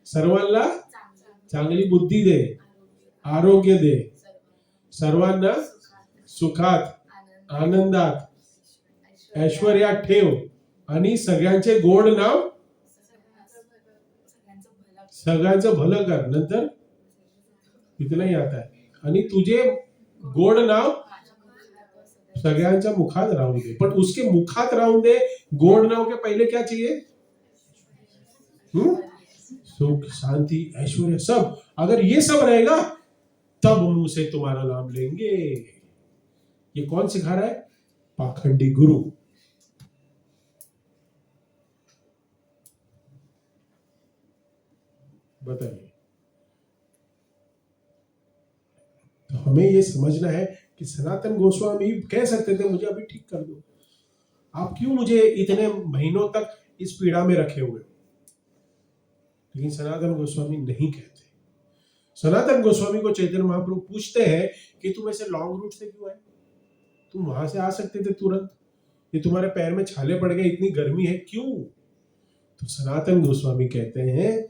सर्वांना चांगली बुद्धी दे, आरोग्य दे, सर्वांना सुखात आनंदात ऐश्वर्यात ठेव आणि सगळ्यांचे गोड नाव, सगळ्यांचं भलं कर, नंतर इतना ही आता है, आणि तुझे गोड नाव सगळ्यांच्या मुखात राहू दे। पण उसके मुखात राहू दे, गोड नाव के पहले क्या चाहिए? सुख, शांति, ऐश्वर्य, सब। अगर ये सब रहेगा तब मुंह से तुम्हारा नाम लेंगे। ये कौन सिखा रहा है? पाखंडी गुरु। बताइए। तो हमें ये समझना है कि सनातन गोस्वामी कह सकते थे मुझे अभी ठीक कर दो, आप क्यों मुझे इतने महीनों तक इस पीड़ा में रखे हुए हो? लेकिन सनातन गोस्वामी नहीं कहते। सनातन गोस्वामी को चैतन्य महाप्रभु पूछते हैं कि तुम ऐसे लॉन्ग रूट से क्यों आए? तुम वहां से आ सकते थे तुरंत, ये तुम्हारे पैर में छाले पड़ गए, इतनी गर्मी है, क्यों? तो सनातन गोस्वामी कहते हैं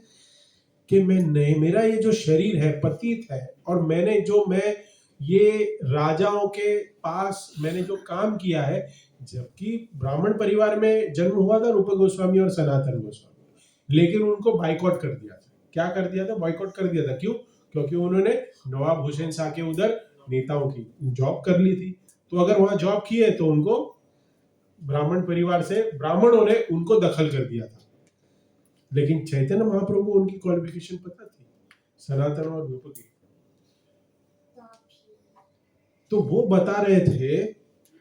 कि मैं नहीं, मेरा ये जो शरीर है पतित है, और मैं ये राजाओं के पास मैंने जो काम किया है, जबकि ब्राह्मण परिवार में जन्म हुआ था रूप गोस्वामी और सनातन गोस्वामी, लेकिन उनको बाइकआउट कर दिया था। क्या कर दिया था? बाइकआउट कर दिया था। क्यों? क्योंकि उन्होंने नवाब हुसैन शाह के उधर नेताओं की जॉब कर ली थी। तो अगर वहां जॉब की है तो उनको ब्राह्मण परिवार से ब्राह्मणों ने उनको दखल कर दिया था। लेकिन चैतन्य महाप्रभु को उनकी क्वालिफिकेशन पता थी, सनातन और रूप की। तो वो बता रहे थे,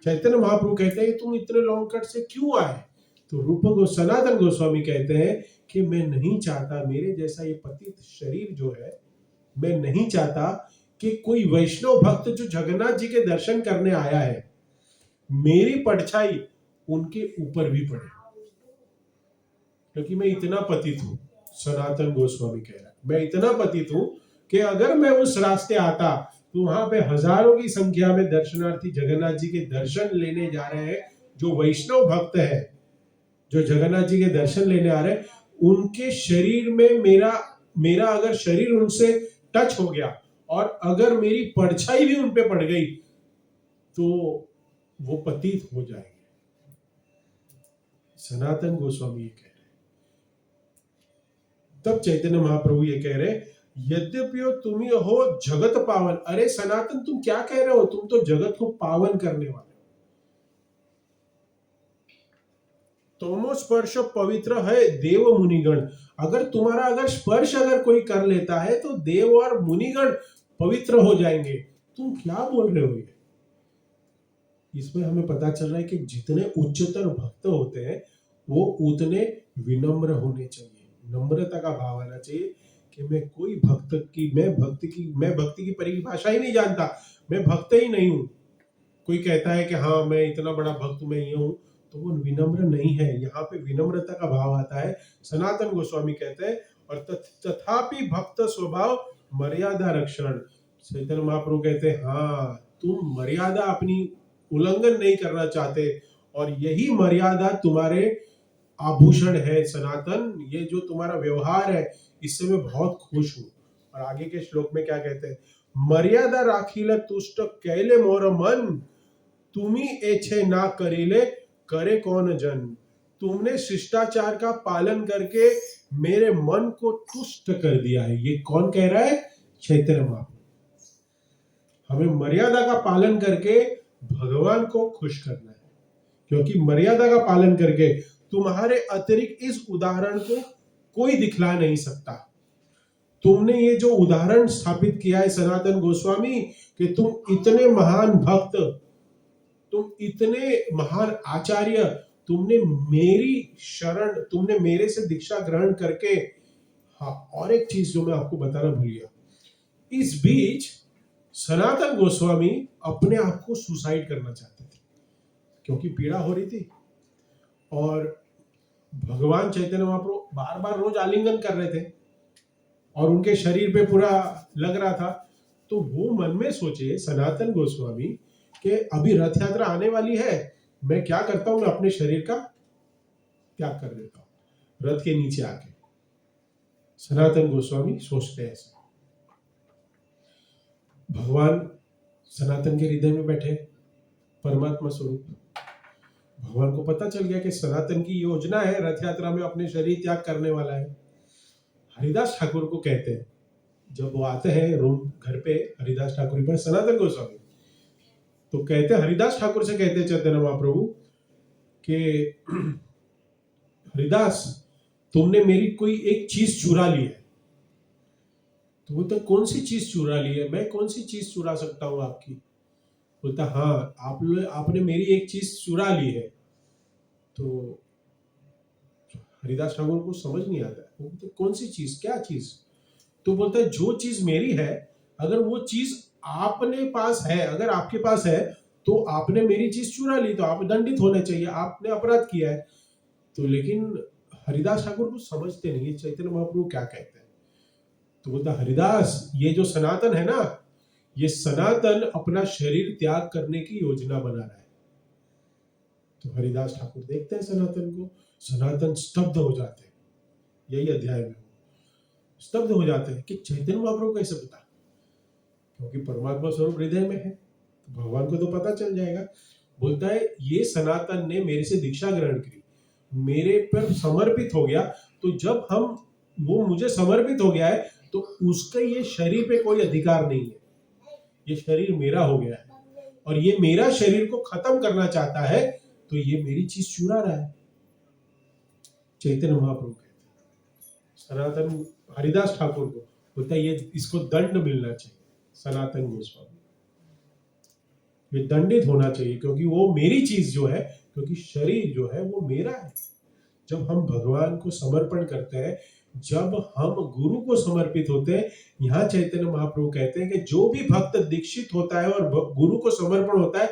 चैतन्य महाप्रभु कहते हैं तुम इतने लॉन्ग कट से क्यों आए? तो सनातन गोस्वामी कहते हैं कि मैं नहीं चाहता, मेरे जैसा ये पतित शरीर जो है, मैं नहीं चाहता कि कोई वैष्णव भक्त जो जगन्नाथ जी के दर्शन करने आया है, मेरी परछाई उनके ऊपर भी पड़े, क्योंकि मैं इतना पतित हूं। सनातन गोस्वामी कह रहा है मैं इतना पतित हूं कि अगर मैं उस रास्ते आता तो वहां पे हजारों की संख्या में दर्शनार्थी जगन्नाथ जी के दर्शन लेने जा रहे हैं, जो वैष्णव भक्त है, जो जगन्नाथ जी के दर्शन लेने आ रहे हैं, उनके शरीर में मेरा अगर शरीर उनसे टच हो गया और अगर मेरी परछाई भी उन पे पड़ गई तो वो पतित हो जाएंगे। सनातन गोस्वामी ये कह रहे हैं। तब चैतन्य महाप्रभु ये कह रहे हैं, यद्यपि तुम हो जगत पावन। अरे सनातन, तुम क्या कह रहे हो? तुम तो जगत को पावन करने वाले। तमो स्पर्श पवित्र है देव मुनिगण। अगर स्पर्श अगर कोई कर लेता है तो देव और मुनिगण पवित्र हो जाएंगे। तुम क्या बोल रहे हो? ये इसमें हमें पता चल रहा है कि जितने उच्चतर भक्त होते हैं वो उतने विनम्र होने चाहिए, नम्रता का भाव आना चाहिए कि मैं भक्ति की परिभाषा ही नहीं जानता, मैं भक्त ही नहीं हूं। कोई कहता है कि हाँ मैं इतना बड़ा भक्त मैं ये हूं, तो वो विनम्र नहीं है। यहाँ पे विनम्रता का भाव आता है। सनातन गोस्वामी कहते हैं, और तथापि भक्त स्वभाव मर्यादा रक्षण। चैतन्य महाप्रभु कहते हैं हाँ, तुम मर्यादा अपनी उल्लंघन नहीं करना चाहते, और यही मर्यादा तुम्हारे आभूषण है सनातन। ये जो तुम्हारा व्यवहार है इससे मैं बहुत खुश हूं। और आगे के श्लोक में क्या कहते हैं? मर्यादा राखीले तुष्ट कैले मोर मन, तुम्ही एछे ना करीले करे कौन जन। तुमने शिष्टाचार का पालन करके मेरे मन को तुष्ट कर दिया है। ये कौन कह रहा है? चैतन्य महाप्रभु। हमें मर्यादा का पालन करके भगवान को खुश करना है, क्योंकि मर्यादा का पालन करके तुम्हारे अतिरिक्त इस उदाहरण को कोई दिखला नहीं सकता। तुमने ये जो उदाहरण स्थापित किया है सनातन गोस्वामी, कि तुम इतने महान भक्त, तुम इतने महान आचार्य, तुमने मेरी शरण, तुमने मेरे से दीक्षा ग्रहण करके। हाँ, और एक चीज जो मैं आपको बताना भूल गया, इस बीच सनातन गोस्वामी अपने आप को सुसाइड करना चाहते थे, क्योंकि पीड़ा हो रही थी और भगवान चैतन्य महाप्रभु बार बार रोज आलिंगन कर रहे थे और उनके शरीर पे पूरा लग रहा था। तो वो मन में सोचे सनातन गोस्वामी कि अभी रथ यात्रा आने वाली है, मैं क्या करता हूं, मैं अपने शरीर का त्याग कर देता हूं रथ के नीचे आके। सनातन गोस्वामी सोचते हैं ऐसे। भगवान सनातन के हृदय में बैठे, परमात्मा स्वरूप। भगवान को पता चल गया कि सनातन की योजना है, रथ यात्रा में अपने शरीर त्याग करने वाला है। हरिदास ठाकुर को कहते हैं, जब वो आते हैं रूम घर पे हरिदास ठाकुर पर सनातन गोस्वामी, तो कहते हरिदास ठाकुर से कहते चैतन्य महाप्रभु कि हरिदास, तुमने मेरी कोई एक चीज चुरा ली है। तो बोलता कौन सी चीज चुरा ली है? मैं कौन सी चीज चुरा सकता हूँ आपकी? बोलता हाँ, आपने मेरी एक चीज चुरा ली है। तो हरिदास ठाकुर को समझ नहीं आता, वो बोलते कौन सी चीज, क्या चीज? तो बोलता है जो चीज मेरी है, अगर वो चीज आपने पास है, अगर आपके पास है, तो आपने मेरी चीज चुरा ली, तो आप दंडित होने चाहिए, आपने अपराध किया है। तो लेकिन हरिदास ठाकुर को समझते नहीं चैतन्य महाप्रभु क्या कहते हैं। तो बोलता हरिदास, ये जो सनातन है ना, ये सनातन अपना शरीर त्याग करने की योजना बना रहा है। तो हरिदास ठाकुर देखते हैं सनातन को, सनातन स्तब्ध हो जाते हैं। यही अध्याय में स्तब्ध हो जाते हैं कि चैतन्य महाप्रभु कैसे पता, क्योंकि परमात्मा स्वरूप हृदय में है, तो भगवान को तो पता चल जाएगा। बोलता है ये सनातन ने मेरे से दीक्षा ग्रहण की, मेरे पर समर्पित हो गया, तो जब वो मुझे समर्पित हो गया है, तो उसका ये शरीर पे कोई अधिकार नहीं है, ये शरीर मेरा हो गया है और ये मेरा शरीर को खत्म करना चाहता है, तो ये मेरी चीज चुरा रहा है। चैतन्य महाप्रभु कहते हैं सनातन हरिदास ठाकुर को, बोलता है ये इसको दंड मिलना चाहिए, सनातन गोस्वामी ये दंडित होना चाहिए, क्योंकि वो मेरी चीज जो है, क्योंकि शरीर जो है वो मेरा है। जब हम भगवान को समर्पण करते हैं, जब हम गुरु को समर्पित होते हैं, यहाँ चैतन्य महाप्रभु कहते हैं कि जो भी भक्त दीक्षित होता है और गुरु को समर्पण होता है,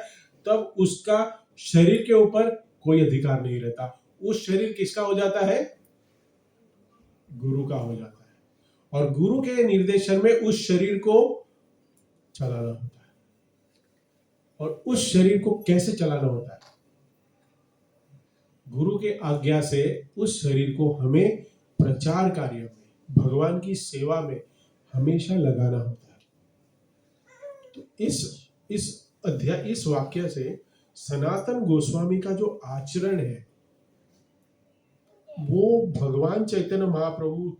तब उसका शरीर के ऊपर कोई अधिकार नहीं रहता। उस शरीर किसका हो जाता है? गुरु का हो जाता है, और गुरु के निर्देशन में उस शरीर को चलाना होता है। और उस शरीर को कैसे चलाना होता है? गुरु के आज्ञा से उस शरीर को हमें प्रचार कार्य में, भगवान की सेवा में हमेशा लगाना होता है। तो इस वाक्य से सनातन गोस्वामी का जो आचरण है, वो भगवान चैतन्य महाप्रभु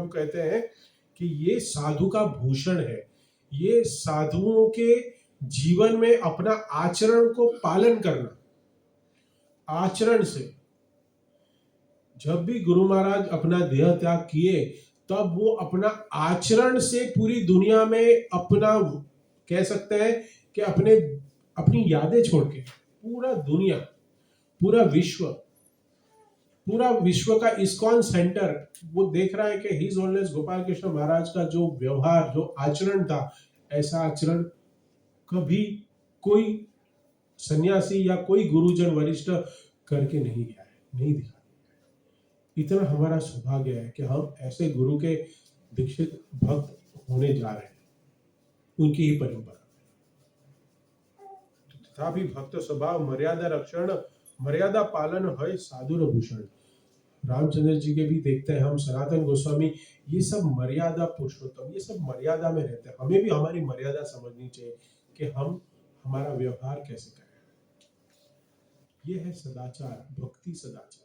कहते हैं कि ये साधु का भूषण है। ये साधुओं के जीवन में अपना आचरण को पालन करना, आचरण से। जब भी गुरु महाराज अपना देह त्याग किए, तब वो अपना आचरण से पूरी दुनिया में अपना, कह सकते हैं कि अपनी यादें छोड़ के पूरा दुनिया, पूरा विश्व का इस्कॉन सेंटर वो देख रहा है कि हिज होलीनेस गोपाल कृष्ण महाराज का जो व्यवहार, जो आचरण था, ऐसा आचरण कभी कोई सन्यासी या कोई गुरुजन वरिष्ठ करके नहीं गया है, नहीं दिखा। इतना हमारा सौभाग्य है कि हम ऐसे गुरु के दीक्षित भक्त होने जा रहे हैं, उनकी ही परंपरा। तथापि भक्त स्वभाव मर्यादा रक्षण, मर्यादा पालन है साधुर भूषण। रामचंद्र जी के भी देखते हैं हम, सनातन गोस्वामी, ये सब मर्यादा पुरुषोत्तम, ये सब मर्यादा में रहते हैं। हमें भी हमारी मर्यादा समझनी चाहिए कि हम हमारा व्यवहार कैसे करें। ये है सदाचार, भक्ति सदाचार।